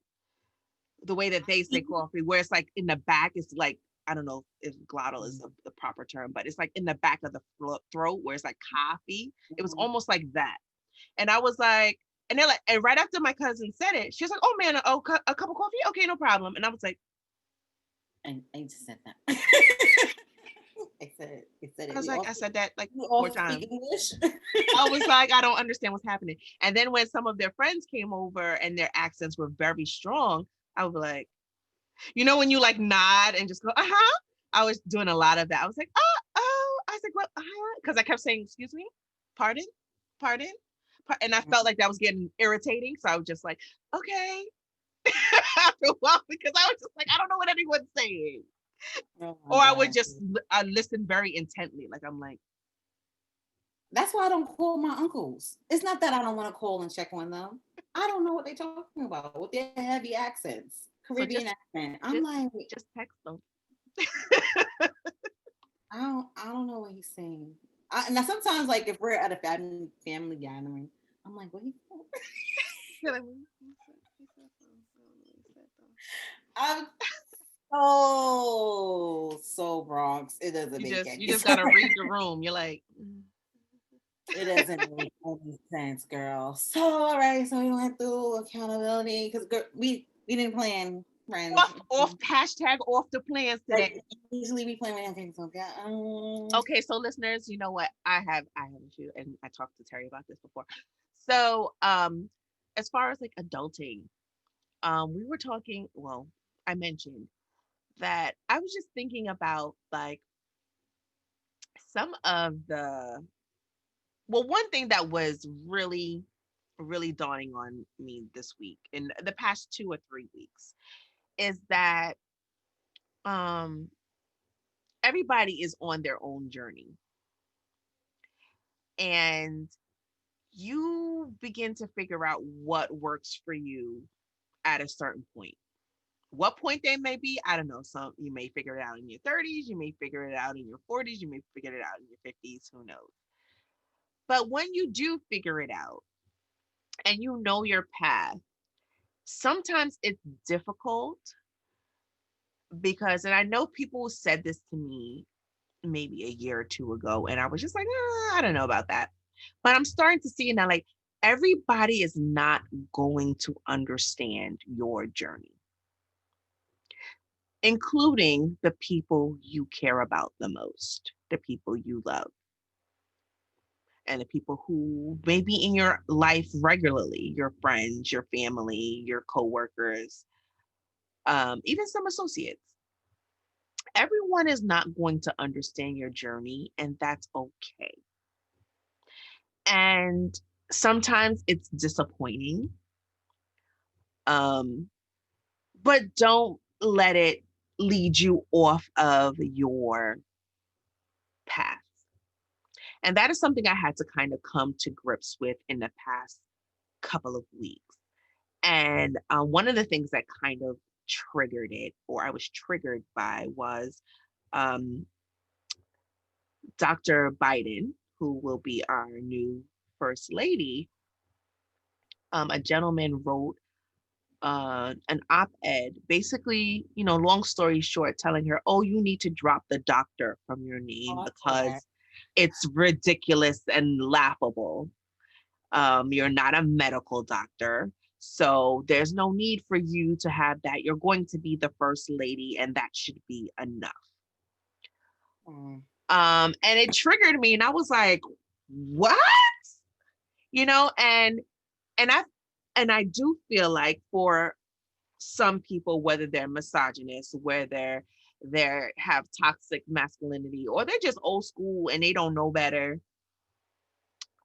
the way that they say coffee, where it's like in the back, it's like, I don't know if glottal is the proper term, but it's like in the back of the throat where it's like coffee. It was Mhm. almost like that. And I was like, and they're like, and right after my cousin said it, she was like, oh man, a cup of coffee? Okay, no problem. And I was like, I just said that. I said it. I said it. I said that like We four also speak times. English. I was like, I don't understand what's happening. And then when some of their friends came over and their accents were very strong, I was like, when you like nod and just go, uh-huh. I was doing a lot of that. I was like, oh. I was like, what? Because I kept saying, excuse me, pardon, pardon. And I felt like that was getting irritating. So I was just like, okay. After a while, because I was just like, I don't know what anyone's saying. Oh my Or I would god. just listen very intently. Like, I'm like, That's why I don't call my uncles. It's not that I don't want to call and check on them. I don't know what they're talking about with their heavy accents, So Caribbean accent. I'm just like, just text them. I don't know what he's saying. Now sometimes, like if we're at a family gathering, I'm like, what he said? You're like, "Mm, he said something. I don't know what he said though." I'm so Bronx. It doesn't You make just you any just sense. gotta read the room. You're like, "Mm." It doesn't make any sense, girl. So all right, so we went through accountability because we didn't plan friends. Off hashtag off the plans today. Like usually we plan with things. Okay. Okay, so listeners, you know what? I have a few, and I talked to Terry about this before. So, as far as like adulting, we were talking. Well, I mentioned that I was just thinking about like some of the. Well, one thing that was really dawning on me this week, in the past 2 or 3 weeks, is that um everybody is on their own journey, and you begin to figure out what works for you at a certain point. What point they may be, I don't know. Some you may figure it out in your 30s, you may figure it out in your 40s, you may figure it out in your 50s, who knows. But when you do figure it out and you know your path, sometimes it's difficult because, and I know people said this to me maybe a year or two ago, and I was just like, I don't know about that. But I'm starting to see it now, like everybody is not going to understand your journey, including the people you care about the most, the people you love, and the people who may be in your life regularly, your friends, your family, your coworkers, even some associates. Everyone is not going to understand your journey, and that's okay. And sometimes it's disappointing, um, but don't let it lead you off of your path. And that is something I had to kind of come to grips with in the past couple of weeks. And one of the things that kind of triggered it, or I was triggered by, was um, Dr. Biden, who will be our new first lady. A gentleman wrote an op-ed, basically, long story short, telling her, "Oh, you need to drop the doctor from your name Oh, I saw that. because it's ridiculous and laughable. You're not a medical doctor, so there's no need for you to have that. You're going to be the first lady, and that should be enough." Mm. And it triggered me, and I was like, "What?" You know, and I and I do feel like for some people, whether they're misogynist, whether they have toxic masculinity, or they're just old school and they don't know better,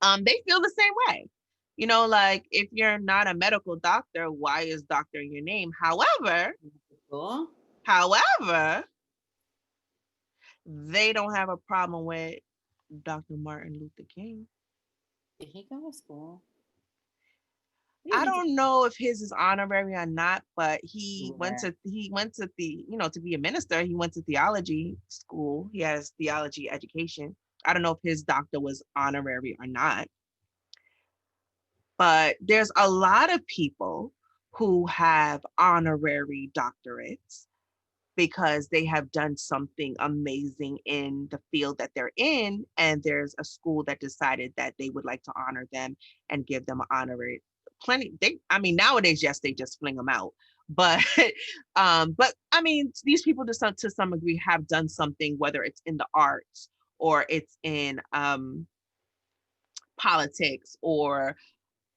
they feel the same way. Like if you're not a medical doctor, why is doctor in your name? Cool. However, they don't have a problem with Dr. Martin Luther King. Did he go to school? He I went to don't know if his is honorary or not, but he school went there. to he went to the to be a minister. He went to theology school. He has theology education. I don't know if his doctor was honorary or not, but there's a lot of people who have honorary doctorates because they have done something amazing in the field that they're in, and there's a school that decided that they would like to honor them and give them an honorary. Plenty, I mean, nowadays, yes, they just fling them out, but but I mean, these people to some degree have done something, whether it's in the arts or it's in politics or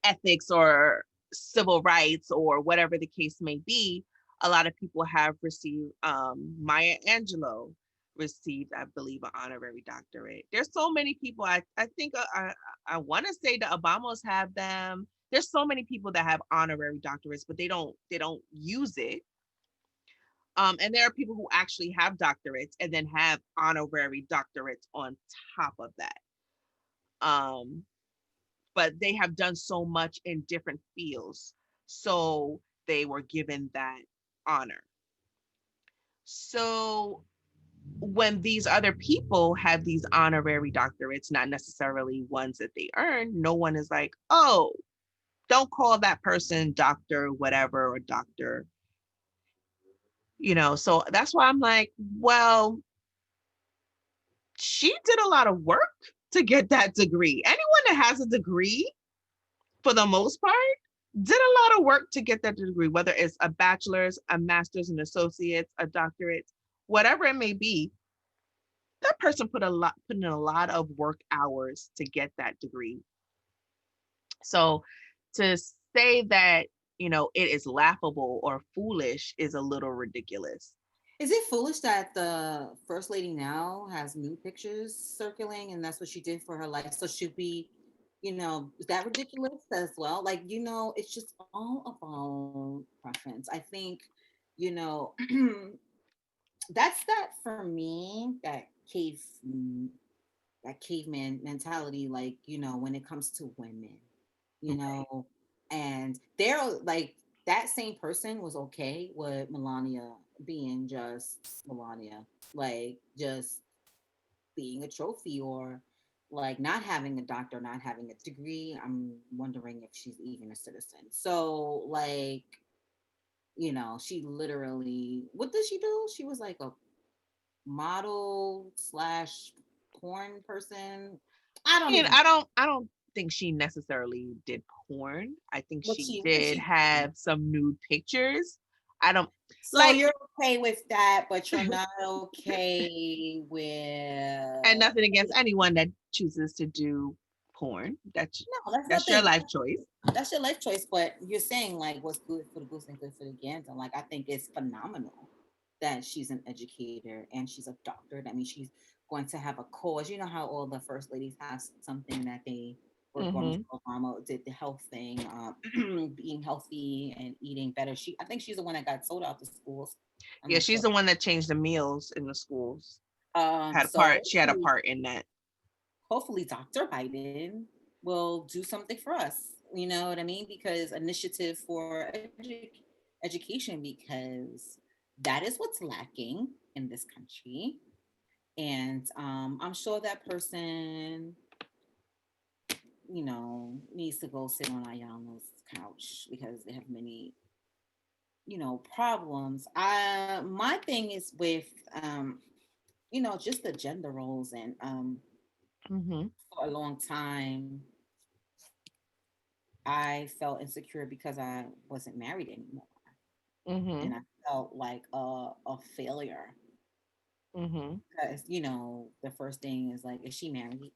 ethics or civil rights or whatever the case may be. A lot of people have received, Maya Angelou received, I believe, an honorary doctorate. There's so many people. I think I want to say the Obamas have them. There's so many people that have honorary doctorates, but they don't use it. And there are people who actually have doctorates and then have honorary doctorates on top of that. Um, but they have done so much in different fields. So they were given that honor. So when these other people have these honorary doctorates, not necessarily ones that they earn, no one is like, oh, don't call that person doctor, whatever, or doctor, So that's why I'm like, well, she did a lot of work to get that degree. Anyone that has a degree, for the most part, did a lot of work to get that degree, whether it's a bachelor's, a master's, an associate's, a doctorate, whatever it may be. That person put in a lot of work hours to get that degree. So to say that, it is laughable or foolish is a little ridiculous. Is it foolish that the first lady now has nude pictures circulating and that's what she did for her life? So should we, is that ridiculous as well? Like, it's just all about preference. I think, you know, that's that for me, that caveman mentality, like, when it comes to women, you Right. know, and they're like, that same person was okay with Melania being just Melania, like just being a trophy, or like not having a doctor, not having a degree. I'm wondering if she's even a citizen. So, like, she literally, what did she do? She was like a model slash porn person. I I don't mean, even know I don't think she necessarily did porn. I think what she she what did she. have some nude pictures. I don't So like you're okay with that, but you're not okay and with. nothing against anyone that chooses to do porn. No, that's That's your nothing. life choice. That's your life choice, but you're saying like what's good for the goose and good for the gander. Like I think it's phenomenal that she's an educator and she's a doctor. That means she's going to have a cause. You know how all the first ladies have something that they were going Hmm. for. Obama did the health thing, being healthy and eating better. I think she's the one that got sold out to schools. I'm Yeah, not she's sure. the one that changed the meals in the schools. So She had a part in that. hopefully Dr. Biden will do something for us. You know what I mean? Because initiative for education, because that is what's lacking in this country. And I'm sure that person, needs to go sit on Ayana's couch because they have many, problems. My thing is with, just the gender roles, and Hmm. for a long time I felt insecure because I wasn't married anymore. And Hmm. I felt like a failure Hmm. because, the first thing is like, is she married?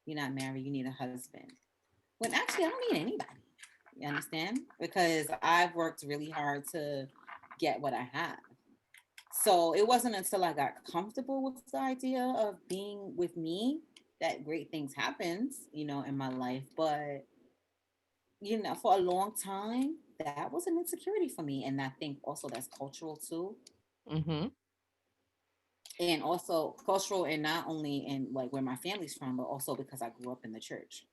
You're not married, you need a husband. When actually, I don't need anybody. You understand? Because I've worked really hard to get what I have. So it wasn't until I got comfortable with the idea of being with me that great things happened, in my life. But for a long time, that was an insecurity for me. And I think also that's cultural too. Hmm. And also cultural, and not only in like where my family's from, but also because I grew up in the church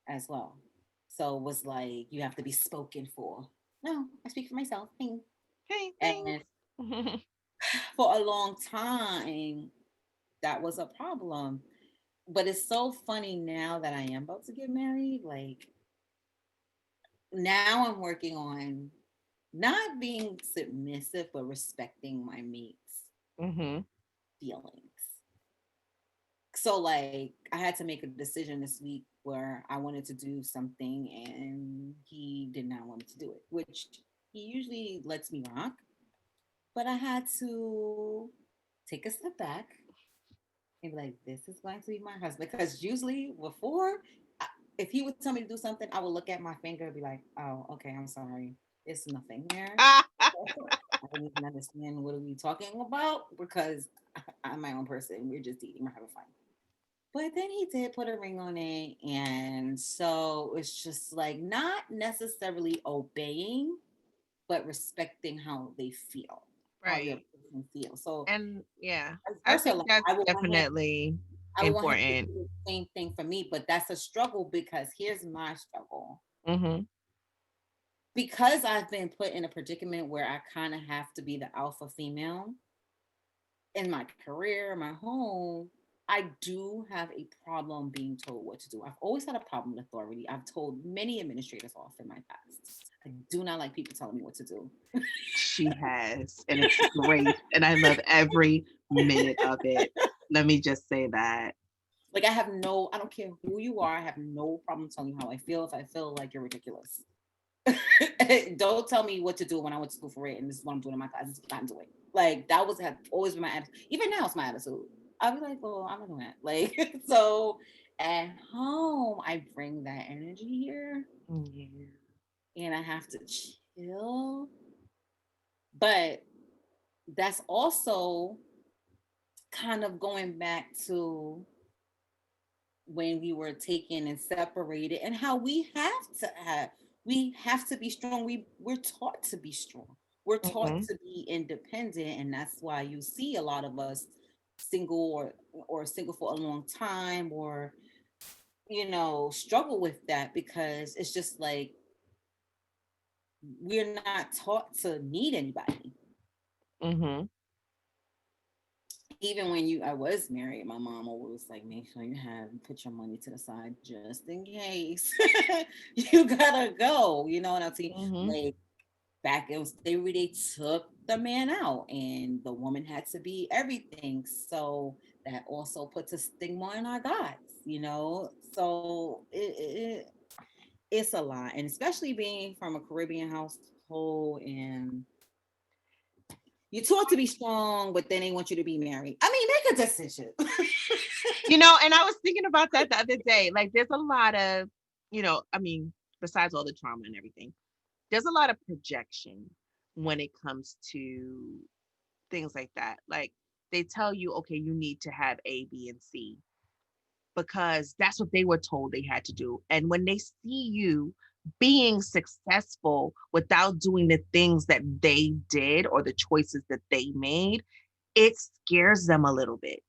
as well. So it was like, you have to be spoken for. No, I speak for myself. Hey. Hey, And thanks. for a long time, that was a problem. But it's so funny now that I am about to get married. Like, now I'm working on not being submissive, but respecting my mate's Hmm. feelings. So, like, I had to make a decision this week where I wanted to do something and he did not want me to do it, which he usually lets me rock. But I had to take a step back and be like, this is going to be my husband. Because usually before, if he would tell me to do something, I would look at my finger and be like, oh, okay, I'm sorry. It's nothing there. I don't even understand what are we talking about because I'm my own person. We're just eating, we're having fun. But then he did put a ring on it. And so it's just like not necessarily obeying, but respecting how they feel, how the other Right. person feels. So And yeah, vice I versa, think like that's I will go ahead. definitely. I would want him to important. do the same thing for me, but that's a struggle because here's my struggle. Mm-hmm. Because I've been put in a predicament where I kind of have to be the alpha female in my career, my home, I do have a problem being told what to do. I've always had a problem with authority. I've told many administrators off in my past. I do not like people telling me what to do. She has, and it's great, and I love every minute of it. Let me just say that. Like I don't care who you are. I have no problem telling you how I feel if I feel like you're ridiculous. Don't tell me what to do when I went to school for it, and this is what I'm doing in my class. This is what I'm doing. Like that was have always been my attitude. Even now, it's my attitude. I'll be like, well, I'm not doing that. Like so, at home, I bring that energy here, Yeah. and I have to chill. But that's also kind of going back to when we were taken and separated and how we have to be strong. We're taught to be strong. We're taught Mm-hmm. to be independent, and that's why you see a lot of us single or single for a long time, or struggle with that, because it's just like we're not taught to need anybody. Mm-hmm. Even when I was married, my mom always was like, make sure you put your money to the side just in case you gotta go. You know what I'm saying? Mm-hmm. Like back it was they took the man out and the woman had to be everything. So that also puts a stigma in our guys. So it's a lot. And especially being from a Caribbean household, and you taught to be strong, but then they want you to be married. I mean, make a decision. And I was thinking about that the other day. Like, there's a lot of, I mean, besides all the trauma and everything, there's a lot of projection when it comes to things like that. Like, they tell you, okay, you need to have A, B, and C because that's what they were told they had to do. And when they see you being successful without doing the things that they did or the choices that they made, it scares them a little bit,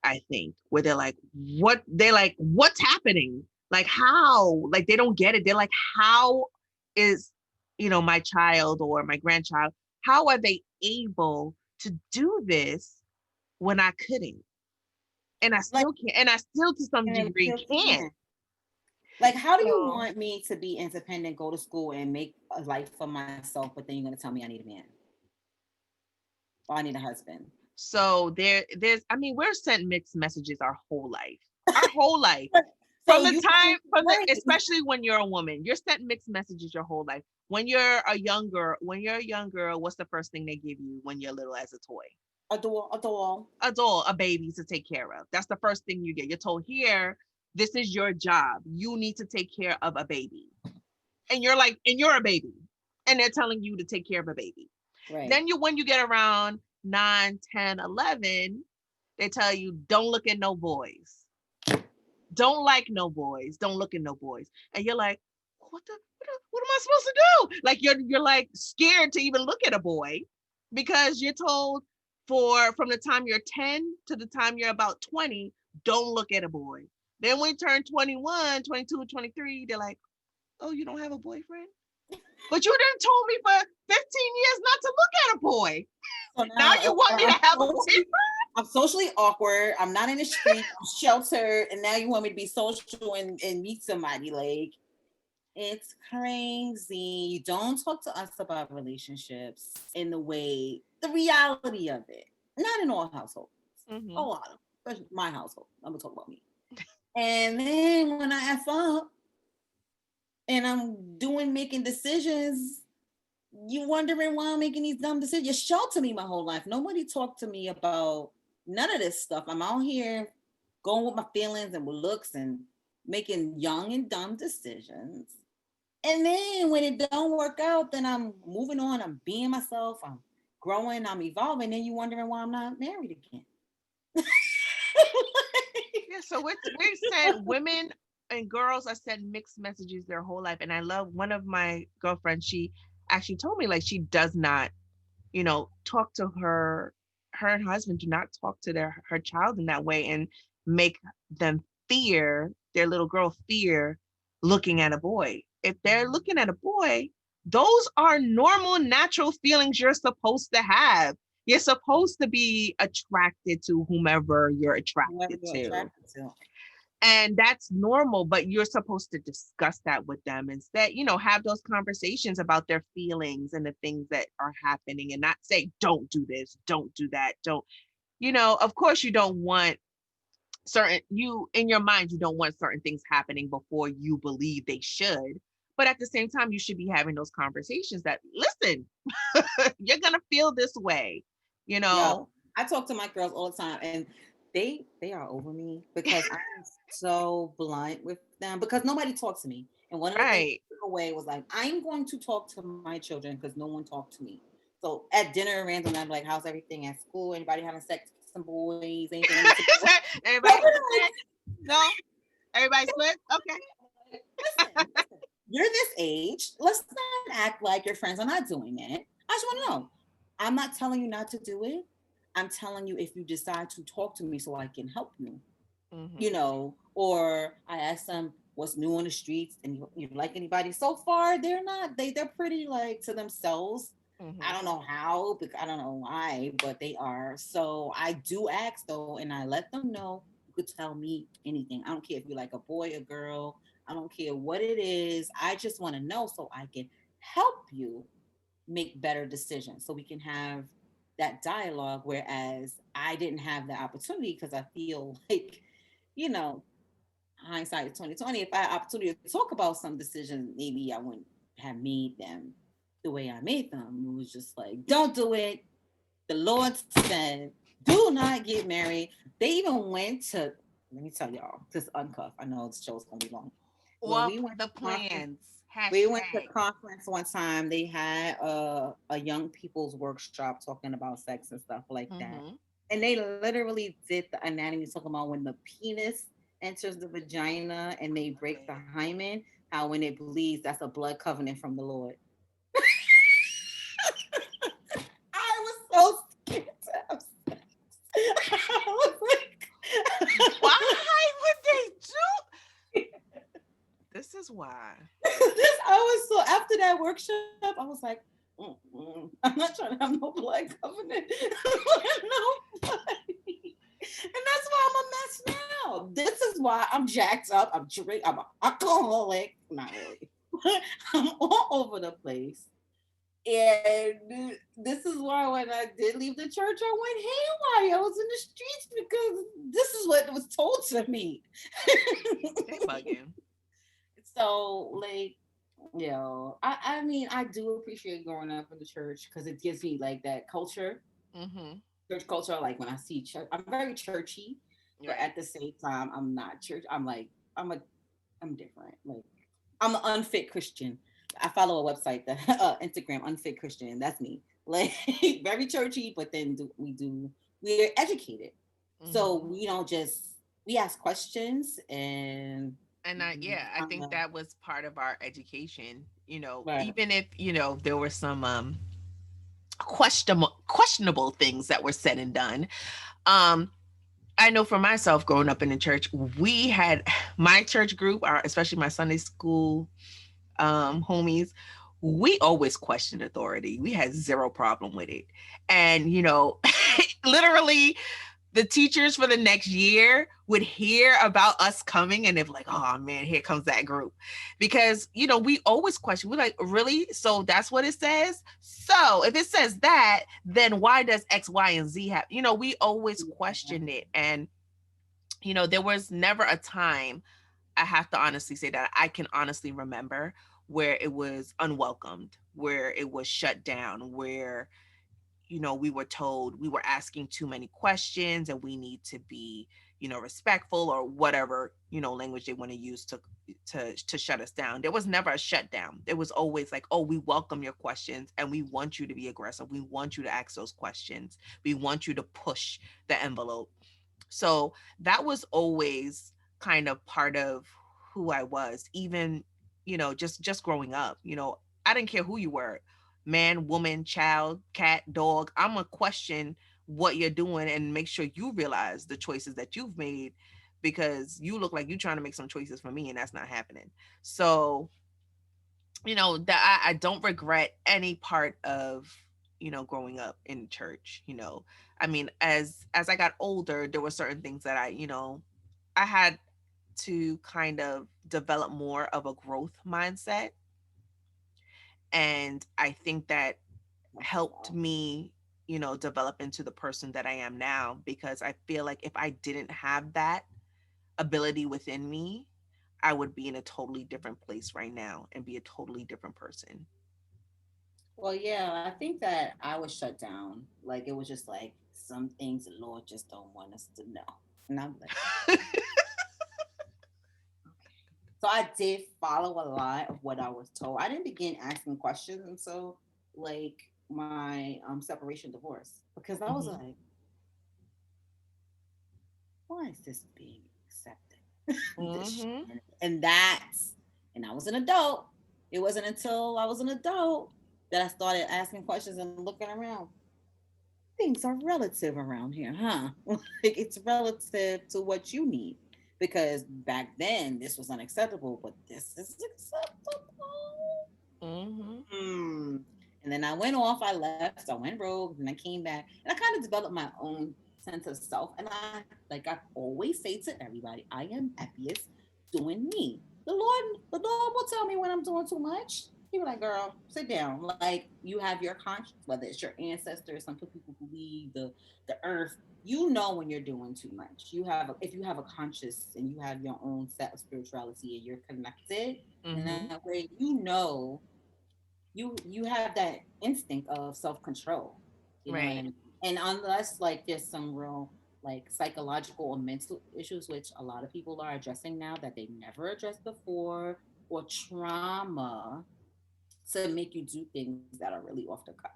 I think, where they're like, what? They're like, what's happening? Like, how? Like, they don't get it. They're like, how is, my child or my grandchild, how are they able to do this when I couldn't? And I Like, still can't. And I still, to some and I degree, still can't. can. Like, how do you So, want me to be independent, go to school, and make a life for myself, but then you're gonna tell me I need a man or I need a husband? I mean, we're sent mixed messages our whole life. From So the you time, right. especially when you're a woman, you're sent mixed messages your whole life. When you're a young girl, what's the first thing they give you when you're little as a toy? A doll. A doll, a baby to take care of. That's the first thing you get. You're told here, this is your job. You need to take care of a baby. And you're like, and you're a baby. And they're telling you to take care of a baby. Right. Then when you get around 9, 10, 11, they tell you, don't look at no boys. Don't like no boys. Don't look at no boys. And you're like, what am I supposed to do? Like you're like scared to even look at a boy because you're told from the time you're 10 to the time you're about 20, don't look at a boy. Then when you turn 21, 22, 23, they're like, oh, you don't have a boyfriend? But you done told me for 15 years not to look at a boy. So Now now you want me to have a boyfriend? I'm socially awkward. I'm not in the street. I'm sheltered, and now you want me to be social and meet somebody. Like, it's crazy. You don't talk to us about relationships in the reality of it. Not in all households. A Mm-hmm. lot of, especially my household. I'm gonna talk about me. And then when I F up and I'm making decisions, you wondering why I'm making these dumb decisions. You showed to me my whole life. Nobody talked to me about none of this stuff. I'm out here going with my feelings and with looks and making young and dumb decisions. And then when it don't work out, then I'm moving on. I'm being myself. I'm growing. I'm evolving. Then you wondering why I'm not married again. Yeah, so we said women and girls are sent mixed messages their whole life. And I love one of my girlfriends, she actually told me like she does not, talk to her and her husband do not talk to her child in that way. And make them fear, their little girl fear looking at a boy. If they're looking at a boy, those are normal, natural feelings you're supposed to have. You're supposed to be attracted to whomever you're Whoever attracted you're to. attracted to. And that's normal, but you're supposed to discuss that with them instead, have those conversations about their feelings and the things that are happening, and not say, don't do this, don't do that, don't, of course you don't want you in your mind, you don't want certain things happening before you believe they should. But at the same time, you should be having those conversations that, listen, you're going to feel this way, you know? Yo, I talk to my girls all the time, and they are over me because I'm so blunt with them because nobody talks to me. And one of the things Right. I took away was like, I'm going to talk to my children because no one talked to me. So at dinner, random, I'm like, "How's everything at school? Anybody having sex with some boys? Anything I need to know?" Everybody having sex? No? Everybody split? Okay. Listen, you're this age. Let's not act like your friends are not doing it. I just want to know. I'm not telling you not to do it. I'm telling you if you decide to talk to me so I can help you, Hmm. or I ask them what's new on the streets and you like anybody. So far, they're not, they're pretty like to themselves. I Hmm. don't know how, because I don't know why, but they are. So I do ask though, and I let them know you could tell me anything. I don't care if you like a boy, a girl, I don't care what it is. I just want to know so I can help you make better decisions so we can have that dialogue. Whereas I didn't have the opportunity because I feel like, you know, hindsight is 2020. If I had opportunity to talk about some decisions, maybe I wouldn't have made them the way I made them. It was just like, don't do it. The Lord said, do not get married. They even went to, let me tell y'all, this uncuff. I know this show's gonna be long. When Up we went the to conference, plans. we went to Hashtag. conference one time. They had a young people's workshop talking about sex and stuff like that. Hmm. And they literally did the anatomy talking about when the penis enters the vagina and they break the hymen, how when it bleeds, that's a blood covenant from the Lord. I was so scared to have sex. I was like, Why would they do? This is why. I was so after that workshop, I was like, I'm not trying to have no blood covenant. Nobody. And that's why I'm a mess now. This is why I'm jacked up. I'm an alcoholic. Not really. I'm all over the place. And this is why when I did leave the church, I went haywire. I was in the streets because this is what was told to me. They bugging. So, like, I mean, I do appreciate growing up in the church because it gives me like that culture, Hmm. church culture. Like when I see church, I'm very churchy, but at Right. the same time, I'm not church. I'm a, I'm different. Like, I'm an unfit Christian. I follow a website that Instagram unfit Christian. That's me. Like very churchy, but then we're educated, so Hmm. we don't just we ask questions and And yeah, I think that was part of our education. right. Even if there were some questionable things that were said and done. Um, I know for myself, growing up in the church, we had my church group, especially my Sunday school homies. We always questioned authority. We had zero problem with it, and literally the teachers for the next year would hear about us coming and they're like, oh man, here comes that group. Because, we always question, we're like, really? So that's what it says? So if it says that, then why does X, Y, and Z have, we always Yeah. questioned it. And, there was never a time, I have to honestly say that I can honestly remember where it was unwelcomed, where it was shut down, where we were told we were asking too many questions and we need to be respectful, or whatever language they want to use to shut us down. There was never a shutdown. It was always like, oh, we welcome your questions and we want you to be aggressive, we want you to ask those questions, we want you to push the envelope. So that was always kind of part of who I was, even just growing up. I didn't care who you were, man, woman, child, cat, dog. I'm a question what you're doing and make sure you realize the choices that you've made, because you look like you're trying to make some choices for me and that's not happening. So, that I don't regret any part of, growing up in church. I mean, as I got older, there were certain things that I had to kind of develop more of a growth mindset. And I think that That's helped what's up. me, develop into the person that I am now, because I feel like if I didn't have that ability within me, I would be in a totally different place right now and be a totally different person. Well, yeah, I think that I was shut down. Like it was just like some things the Lord just don't want us to know. And I'm like, okay. So I did follow a lot of what I was told. I didn't begin asking questions until like my separation divorce because I was Hmm. like, why is this being accepted? This Hmm. and that's and I was an adult. It wasn't until I was an adult that I started asking questions and looking around. Things are relative around here, huh? Like it's relative to what you need. Because back then this was unacceptable, but this is acceptable. Hmm. Hmm. And then I went off, I left, I went rogue, and I came back, and I kind of developed my own sense of self. And I always say to everybody, I am happiest doing me. The Lord will tell me when I'm doing too much. He be like, "Girl, sit down." Like you have your conscience, whether it's your ancestors. Some people believe the earth. You know when you're doing too much. If you have a conscious and you have your own set of spirituality and you're connected in Hmm. that way, you have that instinct of self-control. You know what I Right. mean? And unless like there's some real like psychological or mental issues, which a lot of people are addressing now that they never addressed before, or trauma to make you do things that are really off the cuff.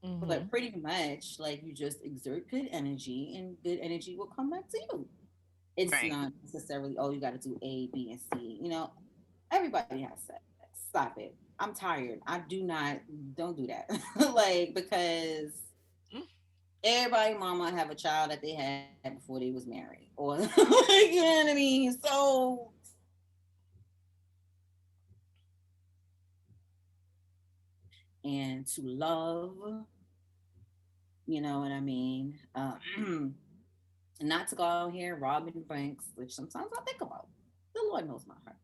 But Hmm. pretty much like you just exert good energy and good energy will come back to you. It's Right. not necessarily, oh, you got to do A, B, and C. Everybody has sex. Stop it. I'm tired. I do not, don't do that. Like, because everybody mama have a child that they had before they was married. Or, you know what I mean? So, and to love, you know what I mean? Not to go out here robbing banks, which sometimes I think about. The Lord knows my heart.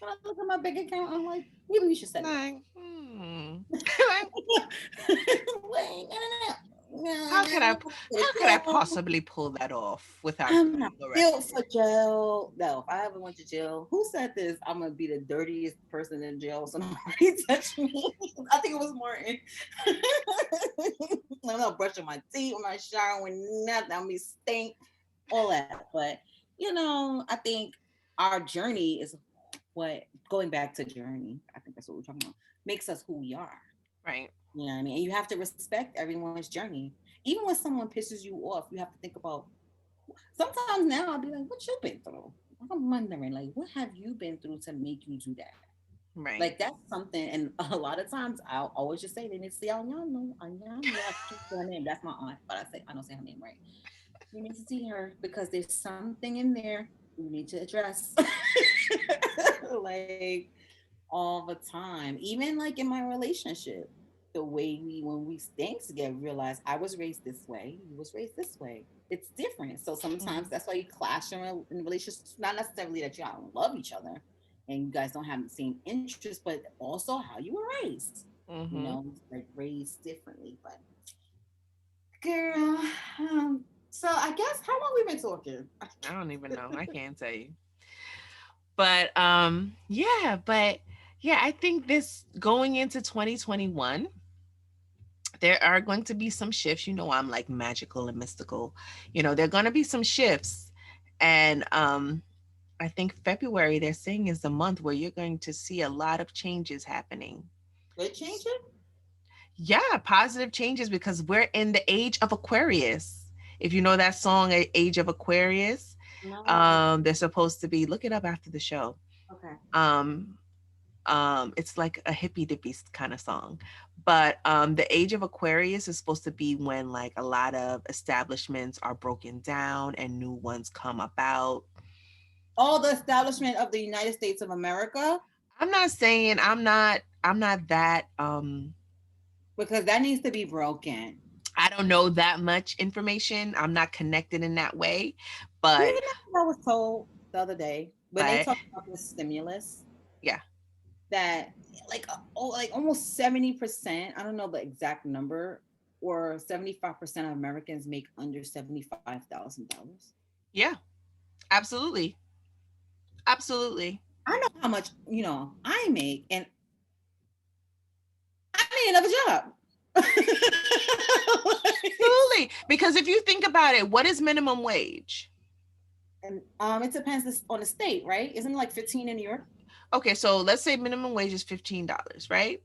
When I look at my bank account, I'm like, maybe we should set it up. Like, Wait, how could I how could I no. possibly pull that off without I'm not getting built arrested? for jail. No, if I ever went to jail, who said this? I'm gonna be the dirtiest person in jail. Somebody touch me. I think it was Martin. I'm not brushing my teeth. I'm not showering. Nothing. I'm be stink. All that. But I think our journey is what going back to journey. I think that's what we're talking about. Makes us who we are. Right. You know what I mean? And you have to respect everyone's journey. Even when someone pisses you off, you have to think about sometimes now I'll be like, what you been through? I'm wondering, like, what have you been through to make you do that? Right. Like that's something, and a lot of times I'll always just say they need to see Anyano. I keep her name. That's my aunt, but I don't say her name right. You need to see her because there's something in there we need to address. Like all the time, even like in my relationship, the way we when we staying together, realize I was raised this way, you was raised this way. It's different. So sometimes Hmm. that's why you clash in relationships. Not necessarily that you don't love each other and you guys don't have the same interests, but also how you were raised. Hmm. Like raised differently. But girl, so I guess how long we been talking? I don't even know. I can't tell you. But but yeah, I think this going into 2021, there are going to be some shifts. I'm like magical and mystical. There are going to be some shifts. And I think February, they're saying, is the month where you're going to see a lot of changes happening. They change it? Yeah, positive changes, because we're in the age of Aquarius. If you know that song, Age of Aquarius, No. they're supposed to be, look it up after the show. Okay. Um, It's like a hippy dippy kind of song. But the age of Aquarius is supposed to be when like a lot of establishments are broken down and new ones come about. All the establishment of the United States of America, I'm not saying I'm not that because that needs to be broken. I don't know that much information. I'm not connected in that way, You but know what I was told the other day when they but talked about the stimulus yeah. that like almost 70%, I don't know the exact number, or 75% of Americans make under $75,000. Yeah. Absolutely. Absolutely. I know how much, I make, and I need another job. Absolutely. Because if you think about it, what is minimum wage? And it depends on the state, right? Isn't it like 15 in New York? Okay, so let's say minimum wage is $15, right?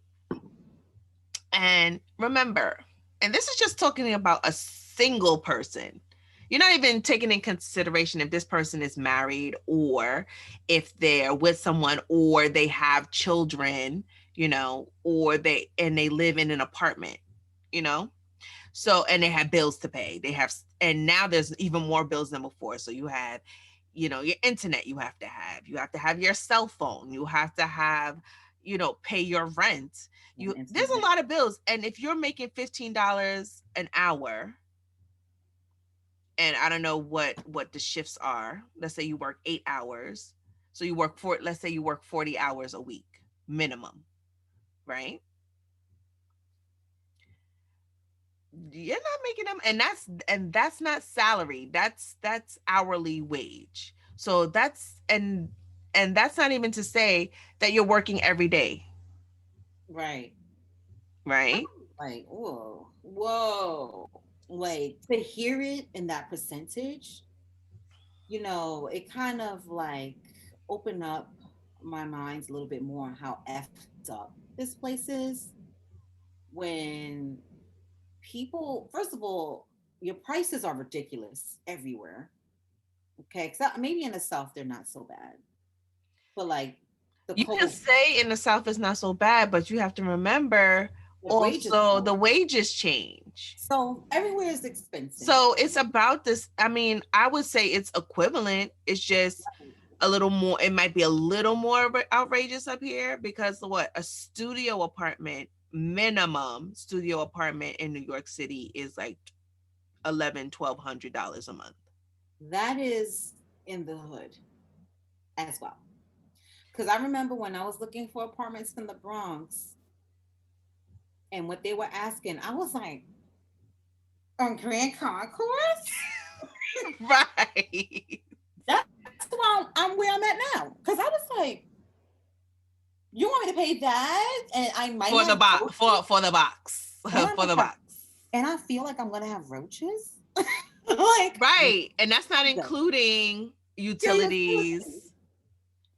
And remember, and this is just talking about a single person. You're not even taking in consideration if this person is married or if they're with someone or they have children, or they live in an apartment, you know? So, and they have bills to pay. And now there's even more bills than before. So you have, your internet you have to have your cell phone, you have to have, pay your rent. There's a lot of bills. And if you're making $15 an hour, and I don't know what the shifts are, let's say you work 8 hours. So let's say you work 40 hours a week minimum, right? You're not making them, and that's not salary, that's hourly wage. So and that's not even to say that you're working every day, Right. right? Like, whoa, whoa. Like to hear it in that percentage, it kind of like opened up my mind a little bit more on how effed up this place is. When people, first of all, your prices are ridiculous everywhere. Okay, except maybe in the South they're not so bad, but like the You can coast, say in the South it's not so bad, but you have to remember the wages also go the up. wages change. So everywhere is expensive. So it's about this. I mean, I would say it's equivalent. It's just a little more, it might be a little more outrageous up here because what a studio apartment, minimum studio apartment in New York City is like 11, $1,200 a month. That is in the hood as well. Because I remember when I was looking for apartments in the Bronx and what they were asking, I was like, on Grand Concourse? Right. That's why I'm where I'm at now. Because I was like, you want me to pay that? And I might For the have box, roaches. for the box. And I For might the have, box. and I feel like I'm gonna have roaches. Like, Right. And that's not including yeah, utilities,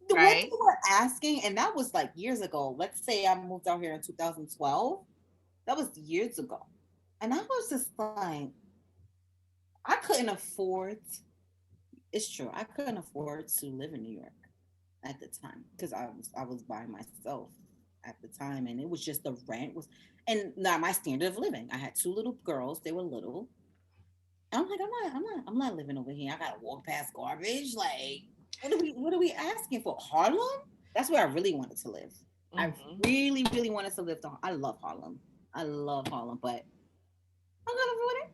what they right? were asking, and that was like years ago. Let's say I moved out here in 2012. That was years ago. And I was just like, I couldn't afford, it's true, I couldn't afford to live in New York at the time because I was by myself at the time, and it was just the rent was, and not my standard of living. I had two little girls, they were little. And I'm like, I'm not living over here. I gotta walk past garbage. Like, what are we asking for? Harlem? That's where I really wanted to live. I Mm-hmm. really, really wanted to live. I love Harlem. I love Harlem, but I couldn't afford it.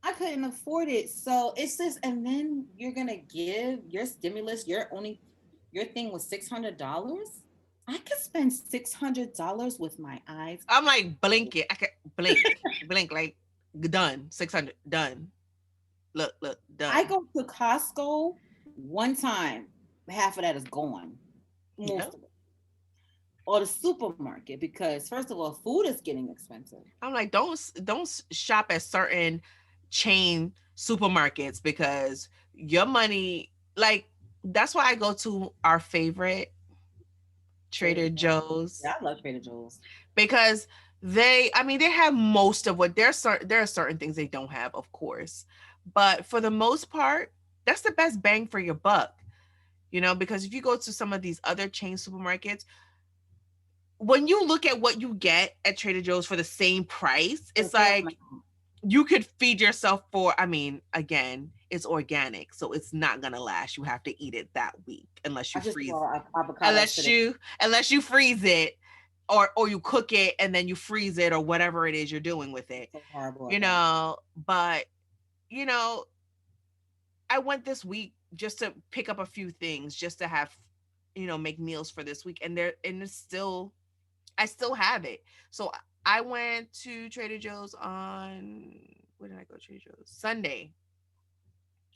I couldn't afford it. So it's just, and then you're gonna give your stimulus. Your thing was $600. I could spend $600 with my eyes. I'm like, blink it. I can blink, like, done. 600, done. Look, I done. go to Costco one time, half of that is gone, Yeah. most of it, or the supermarket, because first of all, food is getting expensive. I'm like, don't shop at certain chain supermarkets because your money, like, that's why I go to our favorite Trader Trader Joe's. Joe's Yeah, I love Trader Joe's. because I mean, they have most of what there are certain things they don't have, of course, but for the most part, that's the best bang for your buck. Because if you go to some of these other chain supermarkets, when you look at what you get at Trader Joe's for the same price, For the it's same like amount. you could feed yourself for, I mean, again, it's organic, so it's not gonna last. You have to eat it that week unless I you just freeze, saw avocados today. unless you freeze it, or you cook it and then you freeze it, or whatever it is you're doing with it. So horrible at You that. know, but you know, I went this week just to pick up a few things just to have, make meals for this week, and it's still, I still have it. So I went to Trader Joe's on, where did I go? Trader Joe's Sunday.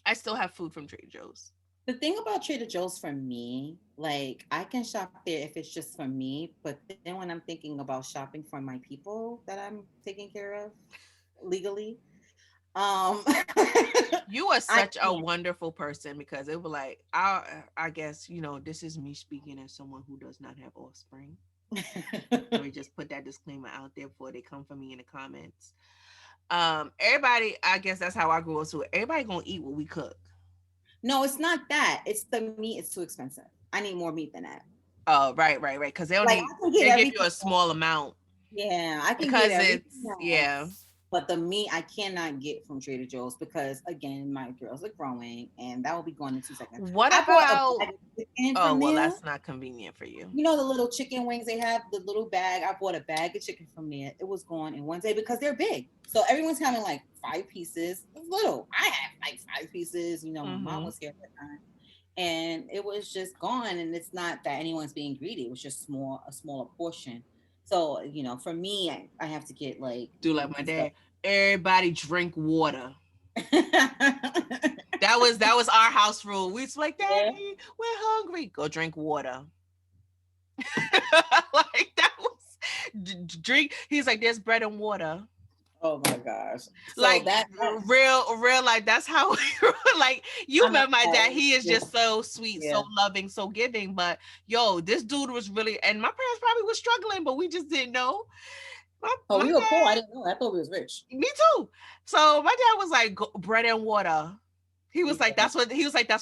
I still have food from Trader Joe's. The thing about Trader Joe's for me, like I can shop there if it's just for me, but then when I'm thinking about shopping for my people that I'm taking care of legally, um You are I such a wonderful person, because it was like, I guess, this is me speaking as someone who does not have offspring. Let me can't. just put that disclaimer out there before they come for me in the comments. Everybody, I guess that's how I grew up, to everybody gonna eat what we cook. No, it's not that. It's the meat is too expensive. I need more meat than that. Oh, right, because they Like only, I can get they give you everything a small amount, Yeah, I can get because everything it's, yeah. else, but the meat I cannot get from Trader Joe's because again, my girls are growing, and that will be gone in 2 seconds. What I bought a about, bag of chicken oh, from well, there. that's not convenient for you. You know the little chicken wings they have, the little bag. I bought a bag of chicken from there. It was gone in one day because they're big. So everyone's having like 5 pieces. It's little. I have like 5 pieces. You know, my mom Mm-hmm. was here at that time, and it was just gone. And it's not that anyone's being greedy. It was just a smaller portion. So for me, I have to get like Do like meat my and stuff. dad. Everybody drink water. That was our house rule. We was like, Yeah. Daddy, we're hungry. Go drink water. Like that was drink. He's like, there's bread and water. Oh my gosh. So Like that real, like that's how like you I'm met my dad. like, He is yeah, just so sweet, so yeah. loving, so giving. But yo, this dude was really, and my parents probably was struggling, but we just didn't know. Oh, My we were poor. I dad, didn't know. I thought we was rich. me too. So my dad was like, bread and water. He was like, Yeah. that's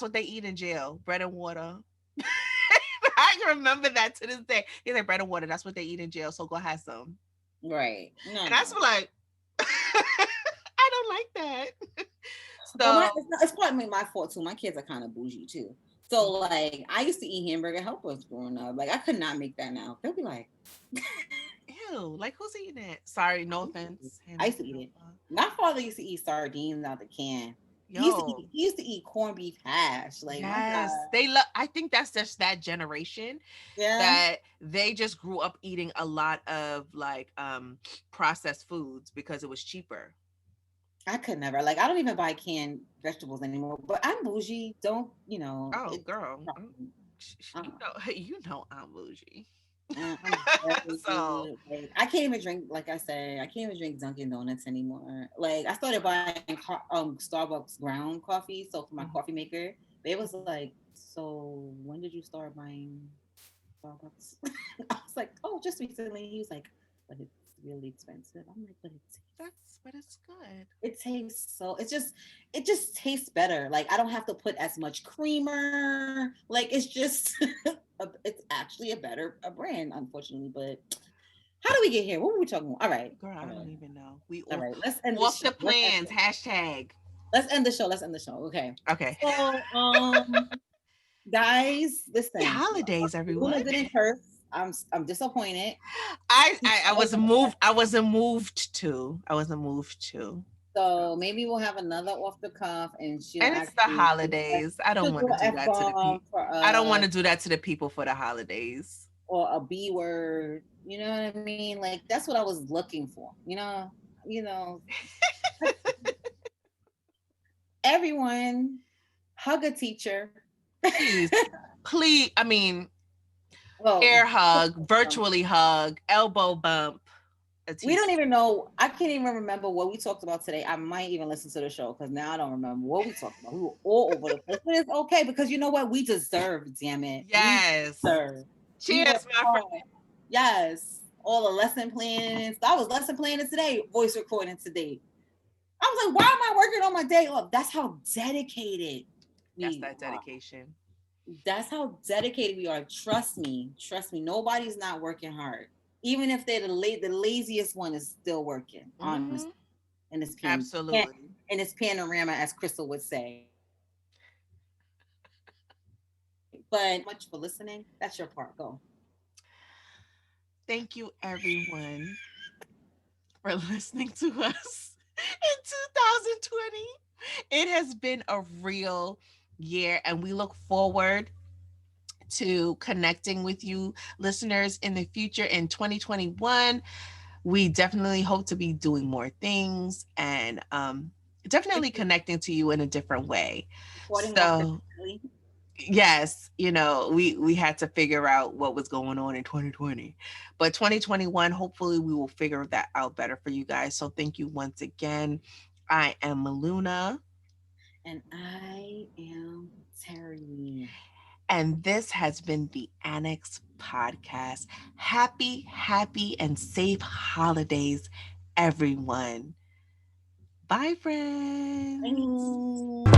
what they eat in jail, bread and water. I can remember that to this day. He's like, bread and water, that's what they eat in jail. So go have some. Right. No, And I no. was like, I don't like that. Well, So it's probably my fault too. My kids are kind of bougie too. So like, I used to eat hamburger helpers growing up. Like, I could not make that now. They'll be like, ew, like who's eating it? Sorry, no offense. I used to eat it. My father used to eat sardines out the can. Yo, He used to eat corned beef hash. Like my yes, God. they love. I think that's just that generation Yeah. that they just grew up eating a lot of like processed foods because it was cheaper. I could never. Like, I don't even buy canned vegetables anymore. But I'm bougie. Don't Oh, it? girl, Uh, you know I'm bougie. I'm very So like I can't even drink. Like I said, I can't even drink Dunkin' Donuts anymore. Like I started buying Starbucks ground coffee, so for my coffee maker, but it was like, so when did you start buying Starbucks? I was like, oh, just recently. He was like, but it's really expensive. I'm like, but it's good. it tastes so it just tastes better. Like I don't have to put as much creamer. Like it's just it's actually a brand, unfortunately. But how do we get here? What were we talking about? All right. Girl, I All right. don't even know. We All off right. Let's end this off show. the plans. Hashtag. Let's end the show. Let's end the show. Okay. Okay. So guys, Happy listen. holidays, Luna everyone. didn't curse. I'm disappointed. I wasn't moved. I wasn't moved to. I wasn't moved to. So maybe we'll have another off the cuff, and she'll And it's the actually holidays. I don't she'll want do to an do f that to the bomb people. for I don't want us to do that to the people for the holidays. or a B word. You know what I mean? Like that's what I was looking for. You know. Everyone hug a teacher. Please, please. I mean, Well, air hug, virtually hug, elbow bump. A we don't teacher. even know. I can't even remember what we talked about today. I might even listen to the show because now I don't remember what we talked about. We were all over the place, but it's okay because you know what? We deserve. Damn it, we Yes. deserve. We work Cheers, my friend. hard. Yes, all the lesson planning. I was lesson planning today, voice recording today. I was like, why am I working on my day off? That's how dedicated That's we that are. dedication. That's how dedicated we are. Trust me. Trust me. Nobody's not working hard. Even if they're the laziest one is still working, honestly. Hmm. In this Absolutely. in this panorama, as Crystal would say. But much for listening. That's your part. Go. Thank you, everyone, for listening to us in 2020. It has been a real year, and we look forward to connecting with you listeners in the future in 2021. We definitely hope to be doing more things and definitely connecting to you in a different way. Recording more So, frequently. yes, we had to figure out what was going on in 2020. But 2021, hopefully we will figure that out better for you guys. So thank you once again. I am Maluna, And I am Terry. and this has been the Annex podcast. Happy and safe holidays, everyone. Bye, friends. Thanks.